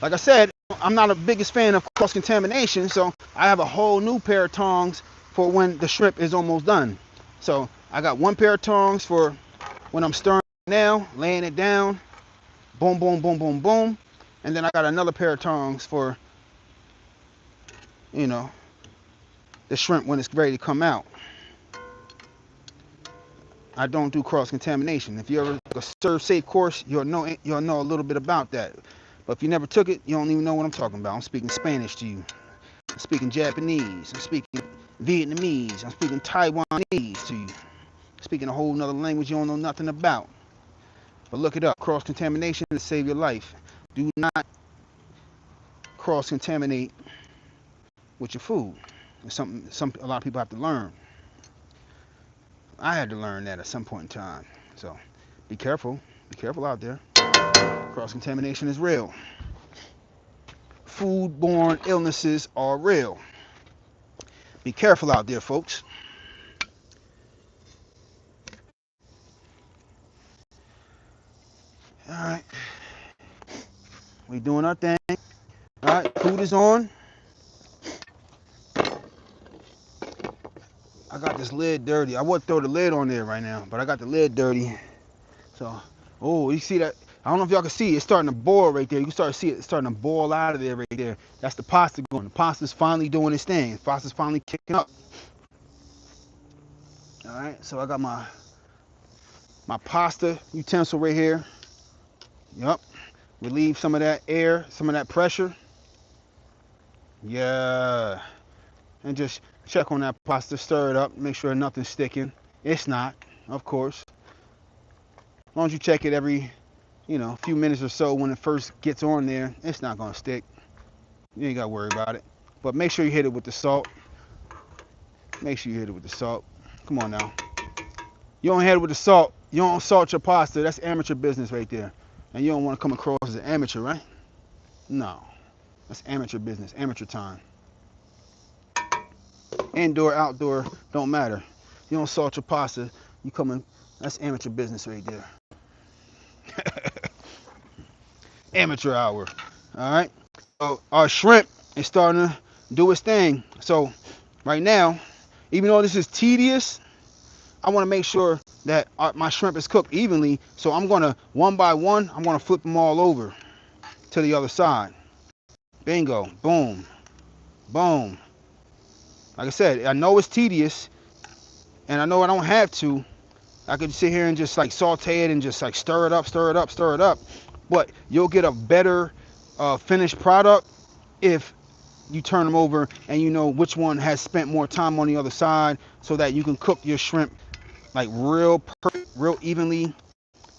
like I said, I'm not a biggest fan of cross-contamination, so I have a whole new pair of tongs for when the shrimp is almost done. So I got one pair of tongs for when I'm stirring now, laying it down, boom, boom, boom, boom, boom. And then I got another pair of tongs for, the shrimp when it's ready to come out. I don't do cross-contamination. If you ever took a serve safe course, you'll know a little bit about that. But if you never took it, you don't even know what I'm talking about. I'm speaking Spanish to you. I'm speaking Japanese. I'm speaking Vietnamese. I'm speaking Taiwanese to you. Speaking a whole nother language you don't know nothing about. But look it up. Cross-contamination to save your life. Do not cross-contaminate with your food. It's something a lot of people have to learn. I had to learn that at some point in time. So be careful. Be careful out there. Cross-contamination is real. Foodborne illnesses are real. Be careful out there, folks. All right. We doing our thing. All right. Food is on. I got this lid dirty. I would throw the lid on there right now, but I got the lid dirty. So, oh, you see that? I don't know if y'all can see. It's starting to boil right there. You can start to see it starting to boil out of there right there. That's the pasta going. The pasta's finally doing its thing. The pasta's finally kicking up. All right. So I got my pasta utensil right here. Yep. Relieve some of that air, some of that pressure. Yeah. And just check on that pasta. Stir it up. Make sure nothing's sticking. It's not, of course. As long as you check it every, few minutes or so when it first gets on there, it's not going to stick. You ain't got to worry about it. But make sure you hit it with the salt. Make sure you hit it with the salt. Come on now. You don't hit it with the salt. You don't salt your pasta. That's amateur business right there. And you don't want to come across as an amateur, right? No. That's amateur business. Amateur time. Indoor, outdoor, don't matter. You don't salt your pasta. You coming. That's amateur business right there. Amateur hour. All right. So our shrimp is starting to do its thing. So right now, even though this is tedious, I want to make sure that my shrimp is cooked evenly. So I'm going to, one by one, I'm going to flip them all over to the other side. Bingo. Boom. Boom. Like I said, I know it's tedious, and I know I don't have to. I could sit here and just like saute it and just like stir it up, stir it up, stir it up. But you'll get a better finished product if you turn them over and you know which one has spent more time on the other side, so that you can cook your shrimp like real perfect, real evenly,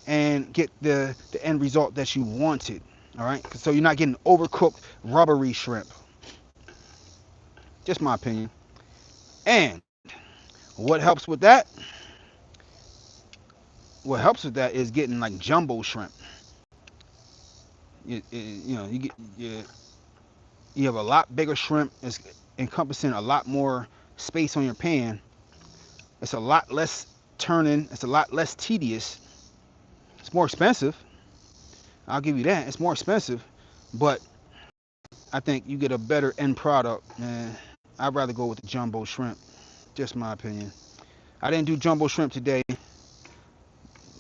and get the end result that you wanted. All right, so you're not getting overcooked rubbery shrimp. Just my opinion. And what helps with that? What helps with that is getting like jumbo shrimp. You have a lot bigger shrimp. It's encompassing a lot more space on your pan. It's a lot less turning. It's a lot less tedious. It's more expensive. I'll give you that. It's more expensive, but I think you get a better end product. And I'd rather go with the jumbo shrimp. Just my opinion. I didn't do jumbo shrimp today.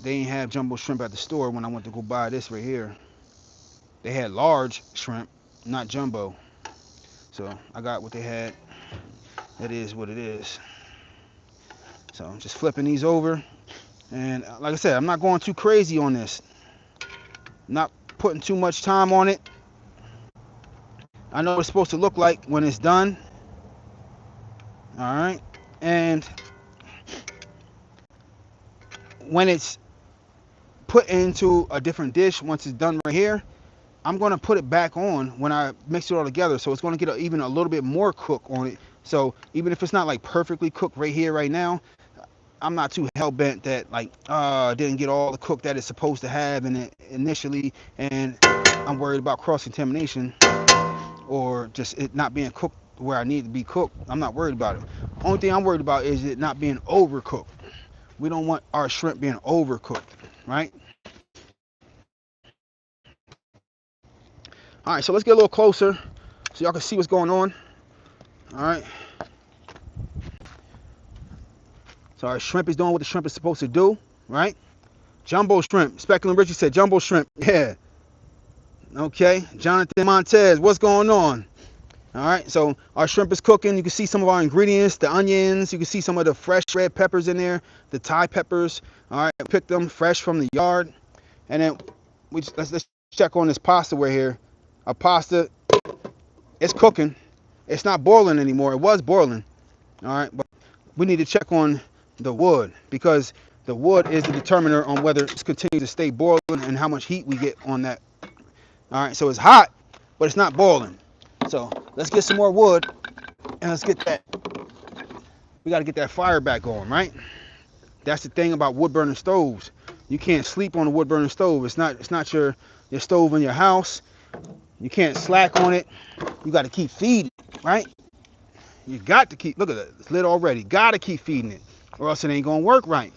They ain't have jumbo shrimp at the store when I went to go buy this right here. They had large shrimp, not jumbo. So I got what they had. That is what it is. So I'm just flipping these over. And like I said, I'm not going too crazy on this. Not putting too much time on it. I know what it's supposed to look like when it's done. All right. And when it's put into a different dish, once it's done right here, I'm going to put it back on when I mix it all together. So it's going to get even a little bit more cook on it. So even if it's not like perfectly cooked right here, right now, I'm not too hell-bent that like didn't get all the cook that it's supposed to have in it initially, and I'm worried about cross-contamination or just it not being cooked where I need to be cooked. I'm not worried about it. Only thing I'm worried about is it not being overcooked. We don't want our shrimp being overcooked, right? All right, so let's get a little closer so y'all can see what's going on. All right. So our shrimp is doing what the shrimp is supposed to do, right? Jumbo shrimp. Speculum Richie said jumbo shrimp. Yeah. Okay. Jonathan Montez, what's going on? All right. So our shrimp is cooking. You can see some of our ingredients, the onions. You can see some of the fresh red peppers in there, the Thai peppers. All right. Pick them fresh from the yard. And then let's check on this pasta right here. Our pasta, it's cooking. It's not boiling anymore. It was boiling. All right, but we need to check on the wood because the wood is the determiner on whether it's continuing to stay boiling and how much heat we get on that. All right, so it's hot, but it's not boiling. So let's get some more wood and let's get that. We got to get that fire back on, right? That's the thing about wood burning stoves. You can't sleep on a wood burning stove. It's not your stove in your house. You can't slack on it. You got to keep feeding, right? You got to keep. Look at it. It's lit already. Got to keep feeding it, or else it ain't gonna work right.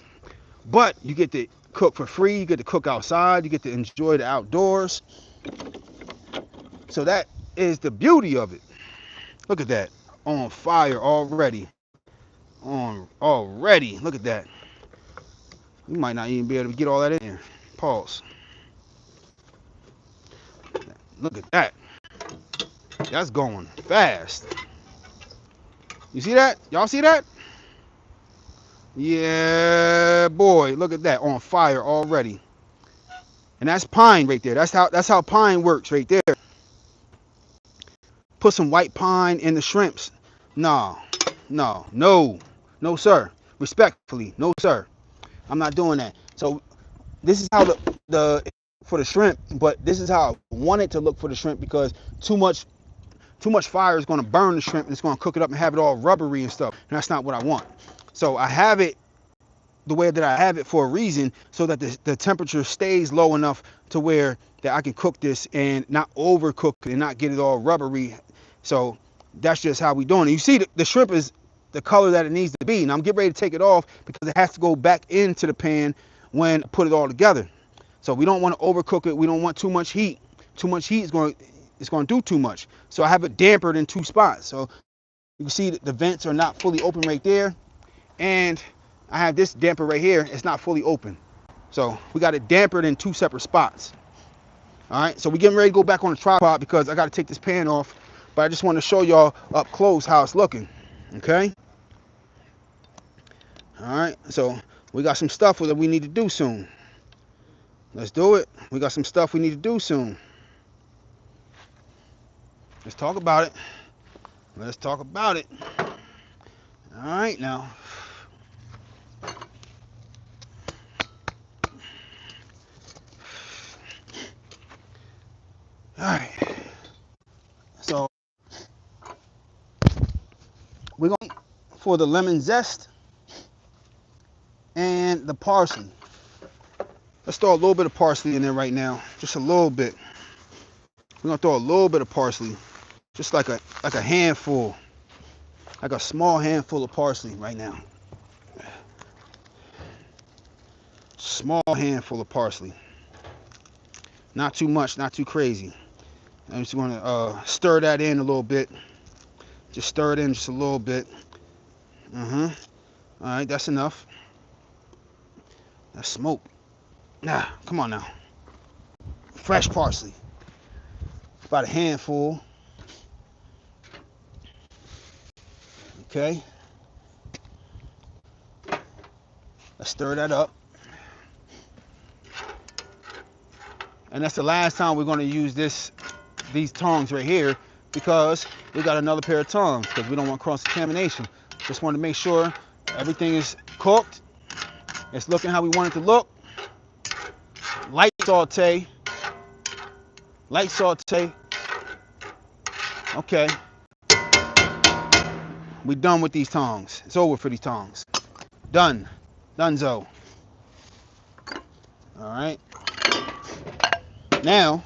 But you get to cook for free. You get to cook outside. You get to enjoy the outdoors. So that is the beauty of it. Look at that. On fire already. On already. Look at that. You might not even be able to get all that in there. Pause. Look at that. That's going fast. You see that? Y'all see that? Yeah, boy. Look at that. On fire already. And that's pine right there. That's how pine works right there. Put some white pine in the shrimps. No, no, sir. Respectfully, no, sir. I'm not doing that. So this is how the for the shrimp, but this is how I want it to look for the shrimp because too much fire is going to burn the shrimp and it's going to cook it up and have it all rubbery and stuff. And that's not what I want. So I have it the way that I have it for a reason so that the temperature stays low enough to where that I can cook this and not overcook it and not get it all rubbery. So that's just how we doing it. You see the shrimp is the color that it needs to be. Now I'm getting ready to take it off because it has to go back into the pan when I put it all together. So we don't want to overcook it. We don't want too much heat. Too much heat is going to do too much. So I have it dampered in two spots. So you can see that the vents are not fully open right there. And I have this damper right here. It's not fully open. So we got it dampered in two separate spots. All right, so we're getting ready to go back on the tripod because I got to take this pan off. But I just want to show y'all up close how it's looking. Okay. All right, so we got some stuff that we need to do soon. Let's do it. We got some stuff we need to do soon. Let's talk about it. Let's talk about it. All right, now. All right. So we're going for the lemon zest and the parsley. Let's throw a little bit of parsley in there right now. Just a little bit. We're gonna throw a little bit of parsley. Just like a handful. Like a small handful of parsley right now. Small handful of parsley. Not too much, not too crazy. I'm just gonna stir that in a little bit. Just stir it in just a little bit. All right, that's enough. That's smoke. Nah, come on now. Fresh parsley. About a handful. Okay. Let's stir that up. And that's the last time we're going to use these tongs right here because we got another pair of tongs because we don't want cross-contamination. Just want to make sure everything is cooked. It's looking how we want it to look. Light saute. Light saute. Okay. We done with these tongs. It's over for these tongs. Done. Donezo. All right. Now,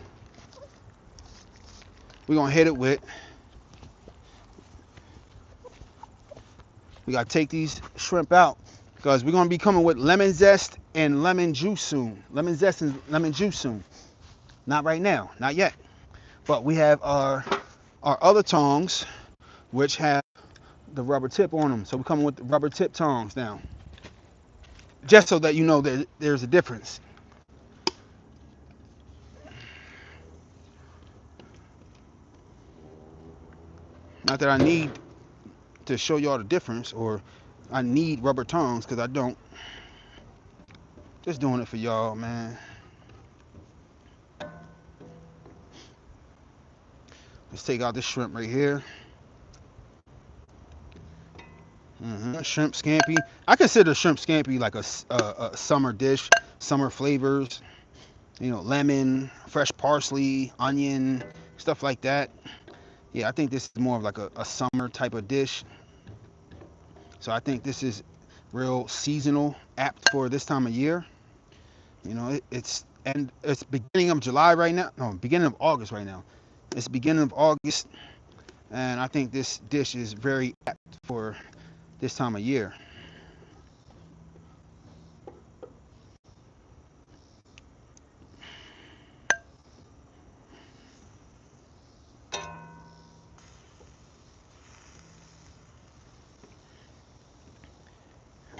we're going to hit it with, we got to take these shrimp out because we're going to be coming with lemon zest and lemon juice soon. Lemon zest and lemon juice soon. Not right now. Not yet. But we have our other tongs, which have the rubber tip on them. So we're coming with the rubber tip tongs now. Just so that you know that there's a difference. Not that I need to show y'all the difference or I need rubber tongs because I don't. Just doing it for y'all, man. Let's take out this shrimp right here. Shrimp scampi. I consider shrimp scampi like a summer dish, summer flavors. You know, lemon, fresh parsley, onion, stuff like that. Yeah, I think this is more of like a summer type of dish. So I think this is real seasonal, apt for this time of year. You know, it's beginning of July right now. No, beginning of August right now. It's beginning of August, and I think this dish is very apt for this time of year.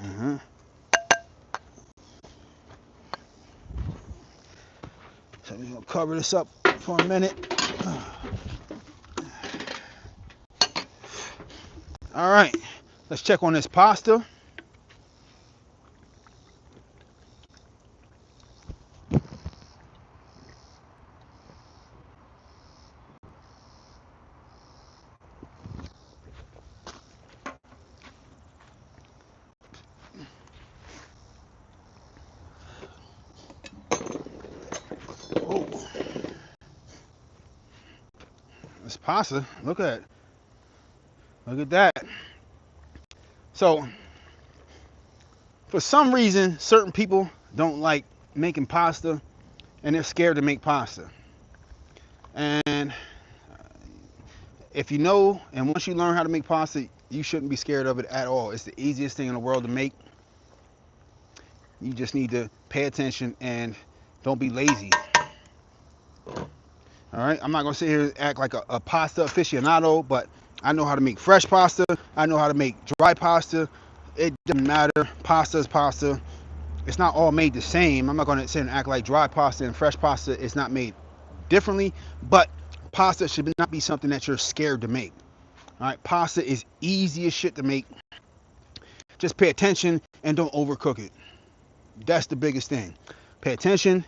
uh So we're gonna cover this up for a minute. All right, let's check on this pasta. Oh, this pasta. Look at that. So for some reason, certain people don't like making pasta, and they're scared to make pasta. And if you know, and once you learn how to make pasta, you shouldn't be scared of it at all. It's the easiest thing in the world to make. You just need to pay attention and don't be lazy. All right, I'm not gonna sit here and act like a pasta aficionado, but I know how to make fresh pasta. I know how to make dry pasta. It doesn't matter. Pasta is pasta. It's not all made the same. I'm not gonna sit and act like dry pasta and fresh pasta is not made differently, but pasta should not be something that you're scared to make. All right, pasta is easy as shit to make. Just pay attention and don't overcook it. That's the biggest thing. Pay attention,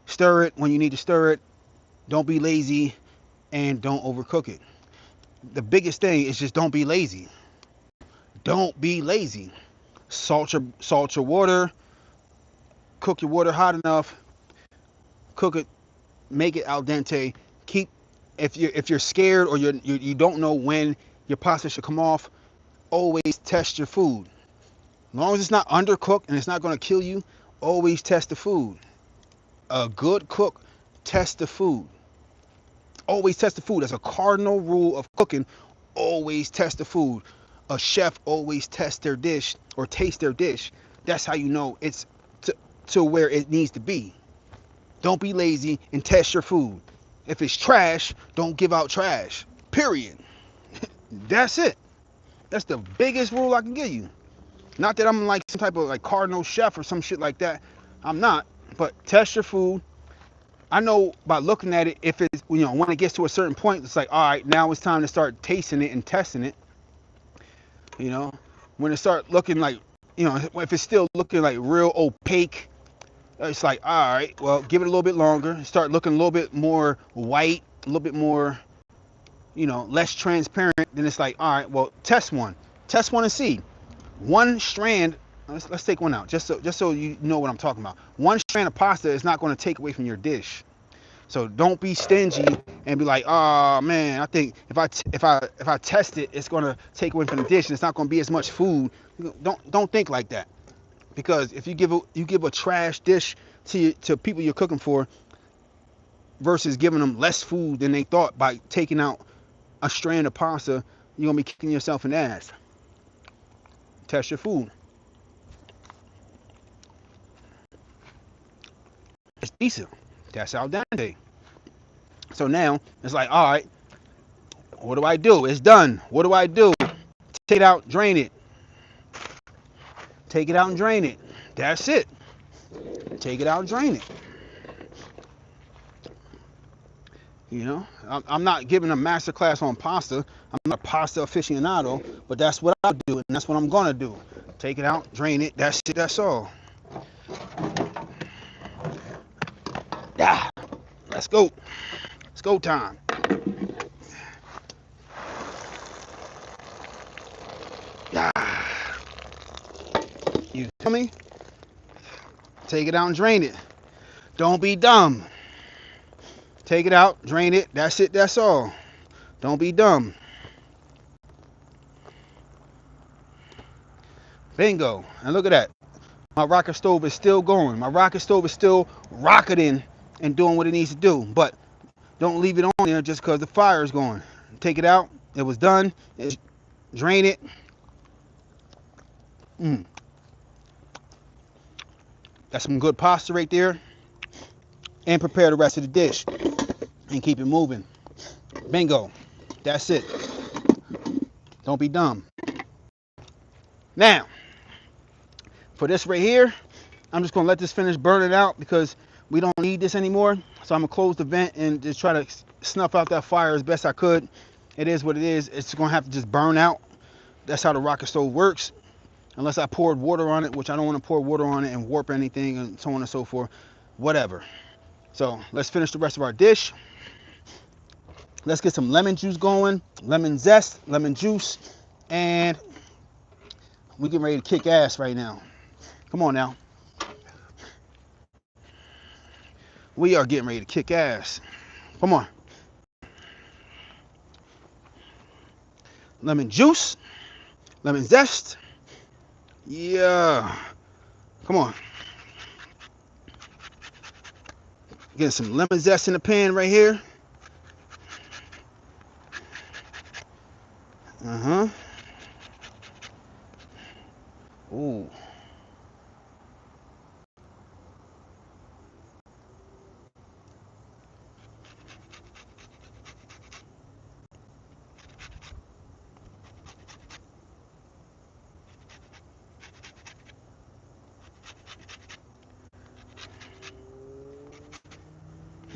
stir it when you need to stir it. Don't be lazy and don't overcook it. The biggest thing is just don't be lazy. Don't be lazy. Salt your water. Cook your water hot enough. Cook it. Make it al dente. Keep if you're scared or you don't know when your pasta should come off. Always test your food. As long as it's not undercooked and it's not going to kill you, always test the food. A good cook tests the food. Always test the food. That's a cardinal rule of cooking. Always test the food. A chef always tests their dish or taste their dish. That's how you know it's to where it needs to be. Don't be lazy and test your food. If it's trash, don't give out trash. Period. That's it. That's the biggest rule I can give you. Not that I'm like some type of like cardinal chef or some shit like that. I'm not. But test your food. I know by looking at it, if it's, you know, when it gets to a certain point, it's like, all right, now it's time to start tasting it and testing it. You know, when it start looking like, you know, if it's still looking like real opaque, it's like, all right, well, give it a little bit longer. Start looking a little bit more white, a little bit more, you know, less transparent. Then it's like, all right, well, test one and see. One strand. Let's take one out, just so you know what I'm talking about. One strand of pasta is not going to take away from your dish. So don't be stingy and be like, oh man, I think if I test it, it's gonna take away from the dish and it's not gonna be as much food. Don't think like that, because if you give a trash dish to people you're cooking for, versus giving them less food than they thought by taking out a strand of pasta, you're gonna be kicking yourself in the ass. Test your food. It's decent. That's al dente. So now it's like, all right, what do I do? It's done. What do I do? Take it out, drain it. Take it out and drain it. That's it. Take it out and drain it. You know, I'm not giving a master class on pasta. I'm not a pasta aficionado, but that's what I do, and that's what I'm gonna do. Take it out, drain it. That's it. That's all. Yeah. Let's go. It's go time. Yeah. You feel me? Take it out and drain it. Don't be dumb. Take it out, drain it. That's it. That's all. Don't be dumb. Bingo. And look at that. My rocket stove is still going. My rocket stove is still rocketing and doing what it needs to do. But don't leave it on there just because the fire is going. Take it out. It was done. Drain it. That's some good pasta right there. And prepare the rest of the dish. And keep it moving. Bingo. That's it. Don't be dumb. Now, for this right here, I'm just going to let this finish burning out because we don't need this anymore. So I'm going to close the vent and just try to snuff out that fire as best I could. It is what it is. It's going to have to just burn out. That's how the rocket stove works. Unless I poured water on it, which I don't want to pour water on it and warp anything and so on and so forth. Whatever. So let's finish the rest of our dish. Let's get some lemon juice going. Lemon zest, lemon juice. And we getting ready to kick ass right now. Come on now. We are getting ready to kick ass. Come on. Lemon juice. Lemon zest. Yeah. Come on. Getting some lemon zest in the pan right here. Uh-huh. Ooh.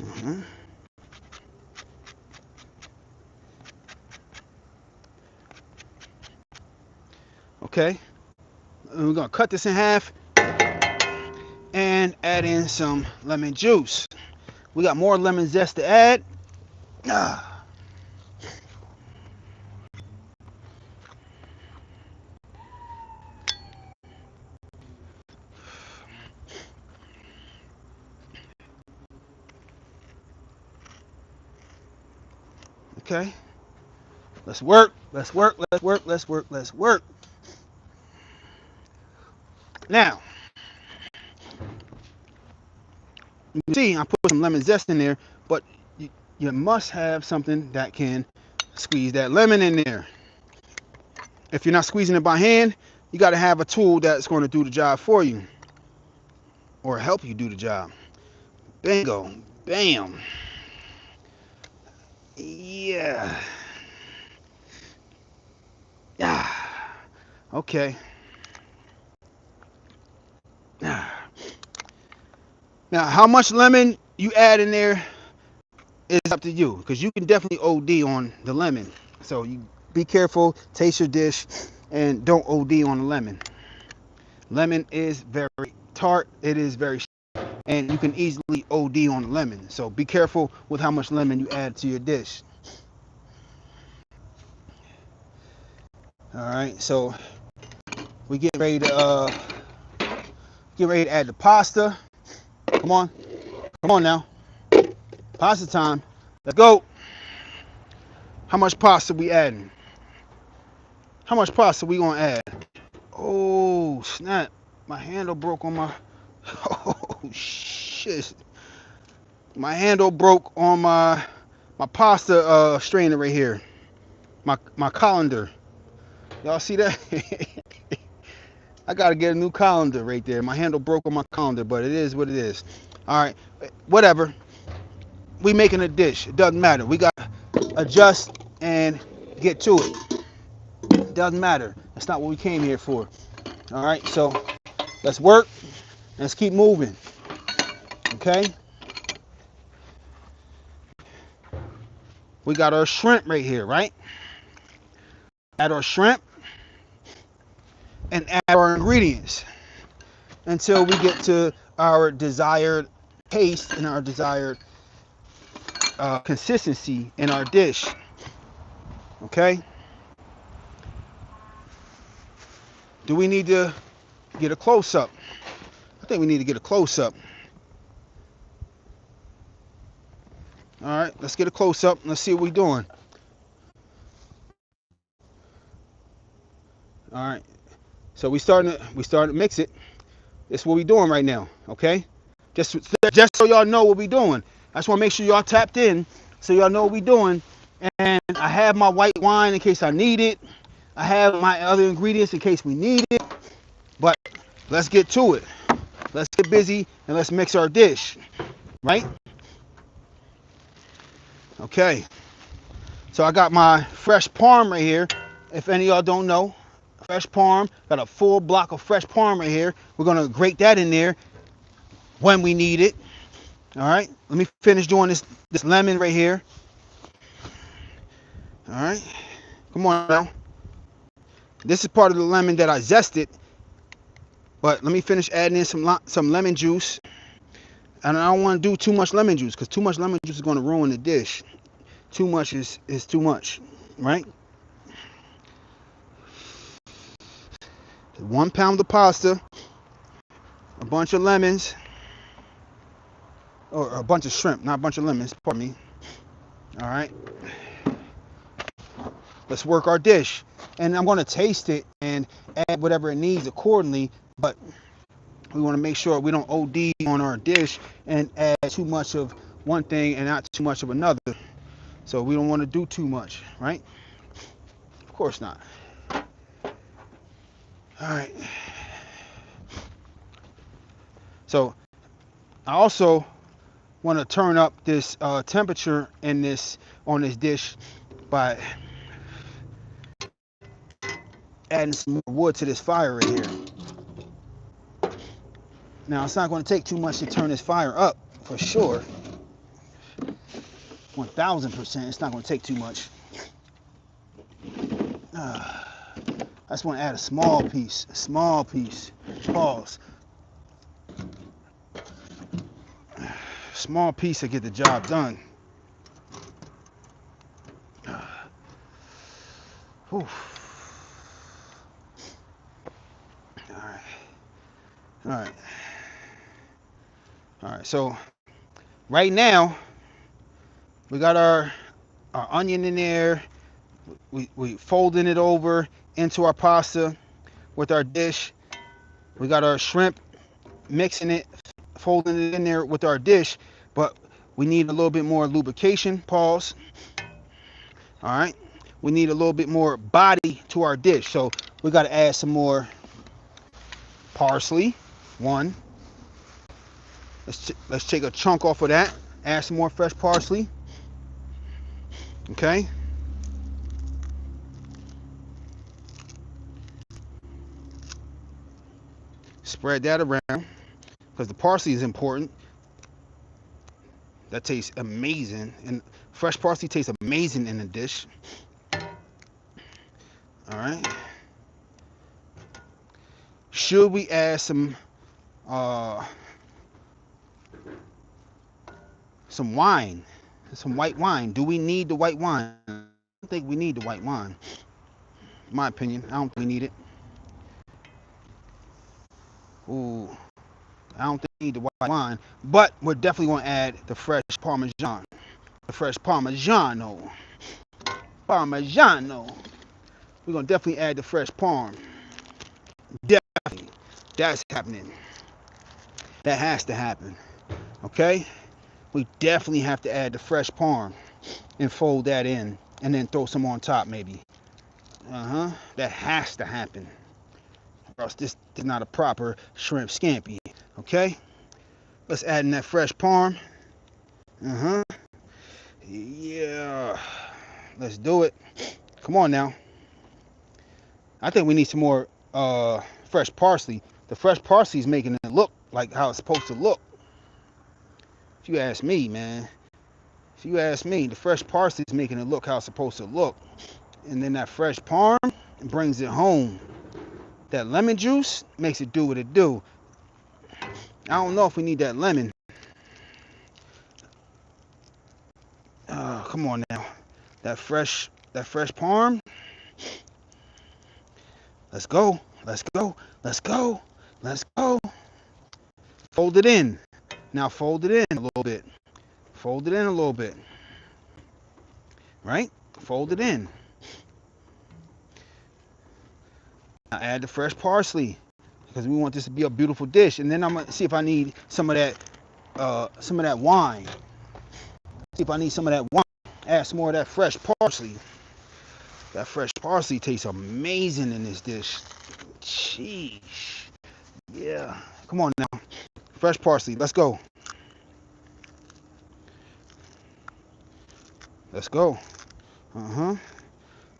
Uh-huh. Okay. And we're going to cut this in half and add in some lemon juice. We got more lemon zest to add. Okay. Let's work. Let's work. Let's work. Let's work. Let's work. Now, you can see I put some lemon zest in there, but you must have something that can squeeze that lemon in there. If you're not squeezing it by hand, you got to have a tool that's going to do the job for you or help you do the job. Bingo. Bam. Yeah. Yeah. Okay. Now, how much lemon you add in there is up to you, because you can definitely OD on the lemon. So you be careful, taste your dish, and don't OD on the lemon. Lemon is very tart. It is very and you can easily OD on the lemon. So be careful with how much lemon you add to your dish. All right, so we get ready to add the pasta. Come on now, pasta time. Let's go. How much pasta we adding? How much pasta we gonna add? Oh snap! My handle broke on my. Oh shit! My handle broke on my pasta strainer right here. My colander. Y'all see that? I gotta get a new colander right there. My handle broke on my colander, but it is what it is. All right, whatever. We making a dish. It doesn't matter. We got to adjust and get to it. It doesn't matter. That's not what we came here for. All right, so let's work. Let's keep moving. Okay. We got our shrimp right here, right? Add our shrimp and add our ingredients until we get to our desired taste and our desired consistency in our dish. Okay. Do we need to get a close-up. I think we need to get a close-up. All right, let's get a close-up. Let's see what we're doing. All right, so we starting to mix it. This is what we're doing right now, okay? Just so y'all know what we're doing. I just want to make sure y'all tapped in so y'all know what we're doing. And I have my white wine in case I need it. I have my other ingredients in case we need it. But let's get to it. Let's get busy and let's mix our dish, right? Okay. So I got my fresh parm right here. If any of y'all don't know, fresh parm. Got a full block of fresh parm right here. We're gonna grate that in there when we need it. All right. Let me finish doing this lemon right here. All right. Come on now. This is part of the lemon that I zested. But let me finish adding in some lemon juice. And I don't want to do too much lemon juice because too much lemon juice is going to ruin the dish. Too much is too much, right? 1 pound of pasta, a bunch of lemons, or a bunch of shrimp, not a bunch of lemons, pardon me. All right. Let's work our dish. And I'm going to taste it and add whatever it needs accordingly, but we want to make sure we don't OD on our dish and add too much of one thing and not too much of another. So we don't want to do too much, right? Of course not. All right. So I also want to turn up this temperature on this dish by adding some more wood to this fire right here. Now it's not going to take too much to turn this fire up for sure. 1000%. It's not going to take too much. I just want to add a small piece. Pause. Small piece to get the job done. All right. So right now we got our onion in there. We folding it over into our pasta with our dish. We got our shrimp, mixing it, folding it in there with our dish, but we need a little bit more lubrication. Pause. All right. We need a little bit more body to our dish, so we got to add some more parsley. One. Let's take a chunk off of that. Add some more fresh parsley. Okay. Spread that around because the parsley is important. That tastes amazing, and fresh parsley tastes amazing in a dish. All right. Should we add some wine, some white wine? Do we need the white wine? I don't think we need the white wine. In my opinion, I don't think we need it. Ooh, I don't think we need the white wine, but we're definitely going to add the fresh Parmesan. The fresh Parmigiano. We're going to definitely add the fresh Parm. Definitely. That's happening. That has to happen. Okay? We definitely have to add the fresh Parm and fold that in and then throw some on top maybe. That has to happen. Or else this is not a proper shrimp scampi. Okay? Let's add in that fresh Parm. Yeah. Let's do it. Come on now. I think we need some more fresh parsley. The fresh parsley is making it look like how it's supposed to look. If you ask me, man. If you ask me, the fresh parsley is making it look how it's supposed to look. And then that fresh parm brings it home. That lemon juice makes it do what it do. I don't know if we need that lemon. Come on now. That fresh parm. Let's go. Let's go. Fold it in. Now fold it in a little bit. Fold it in a little bit. Right? Fold it in. Now add the fresh parsley because we want this to be a beautiful dish. And then I'm gonna see if I need some of that wine. See if I need some of that wine. Add some more of that fresh parsley. That fresh parsley tastes amazing in this dish. Sheesh. Yeah. Come on now. Fresh parsley. Let's go. Let's go.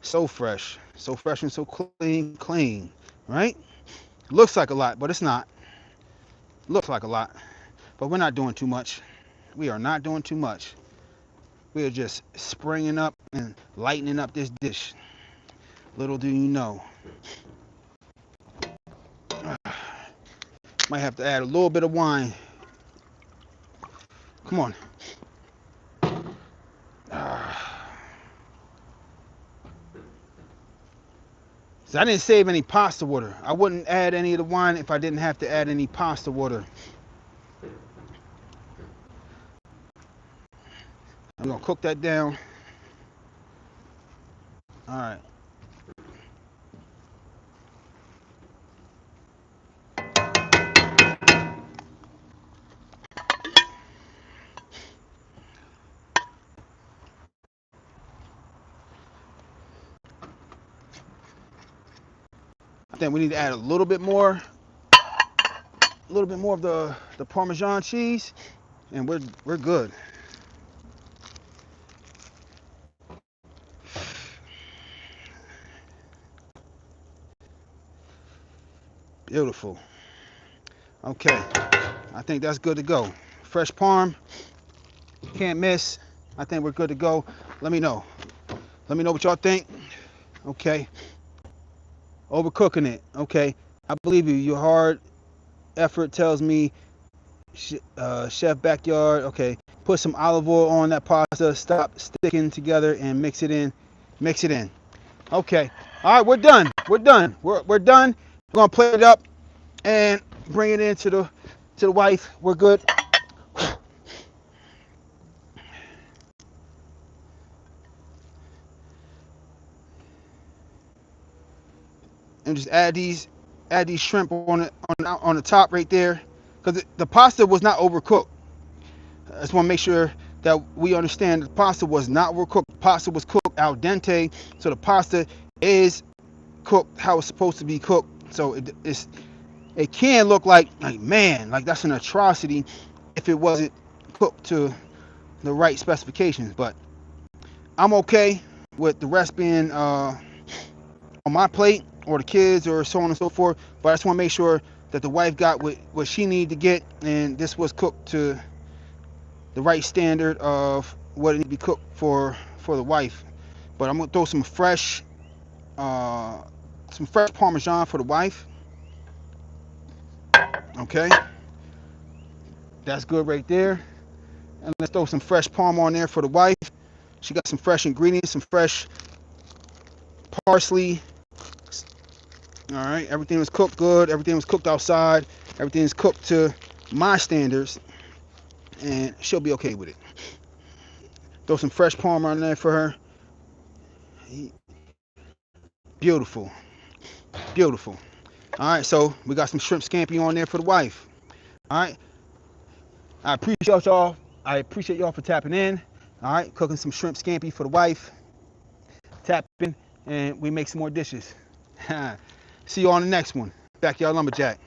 So fresh. So fresh and so clean. Right? Looks like a lot, but it's not. Looks like a lot. But we're not doing too much. We are not doing too much. We are just springing up and lightening up this dish. Little do you know. Might have to add a little bit of wine. Come on. So I didn't save any pasta water. I wouldn't add any of the wine if I didn't have to add any pasta water. I'm gonna cook that down. All right. I think we need to add a little bit more of the Parmesan cheese, and we're good. Beautiful. Okay, I think that's good to go. Fresh parm, can't miss. I think we're good to go. Let me know. Let me know what y'all think. Okay. Overcooking it. Okay. I believe you. Your hard effort tells me, Chef Backyard. Okay. Put some olive oil on that pasta. Stop sticking together and mix it in. Mix it in. Okay. All right. We're done. We're done. We're done. We're gonna plate it up and bring it into the wife. We're good. And just add these shrimp on the top right there, because the pasta was not overcooked. I just want to make sure that we understand the pasta was not overcooked. The pasta was cooked al dente, so the pasta is cooked how it's supposed to be cooked. So it can look like man, like that's an atrocity if it wasn't cooked to the right specifications. But I'm okay with the rest being on my plate or the kids or so on and so forth. But I just want to make sure that the wife got what she needed to get, and this was cooked to the right standard of what it needs to be cooked for the wife. But I'm gonna throw some fresh Parmesan for the wife. Okay, that's good right there. And let's throw some fresh parm on there for the wife. She got some fresh ingredients, some fresh parsley. All right, everything was cooked good. Everything was cooked outside. Everything is cooked to my standards, and she'll be okay with it. Throw some fresh parm on there for her. Beautiful, beautiful. All right, so we got some shrimp scampi on there for the wife. All right, I appreciate y'all. I appreciate y'all for tapping in. All right, cooking some shrimp scampi for the wife. Tap in, and we make some more dishes. See you on the next one. Backyard Lumberjack.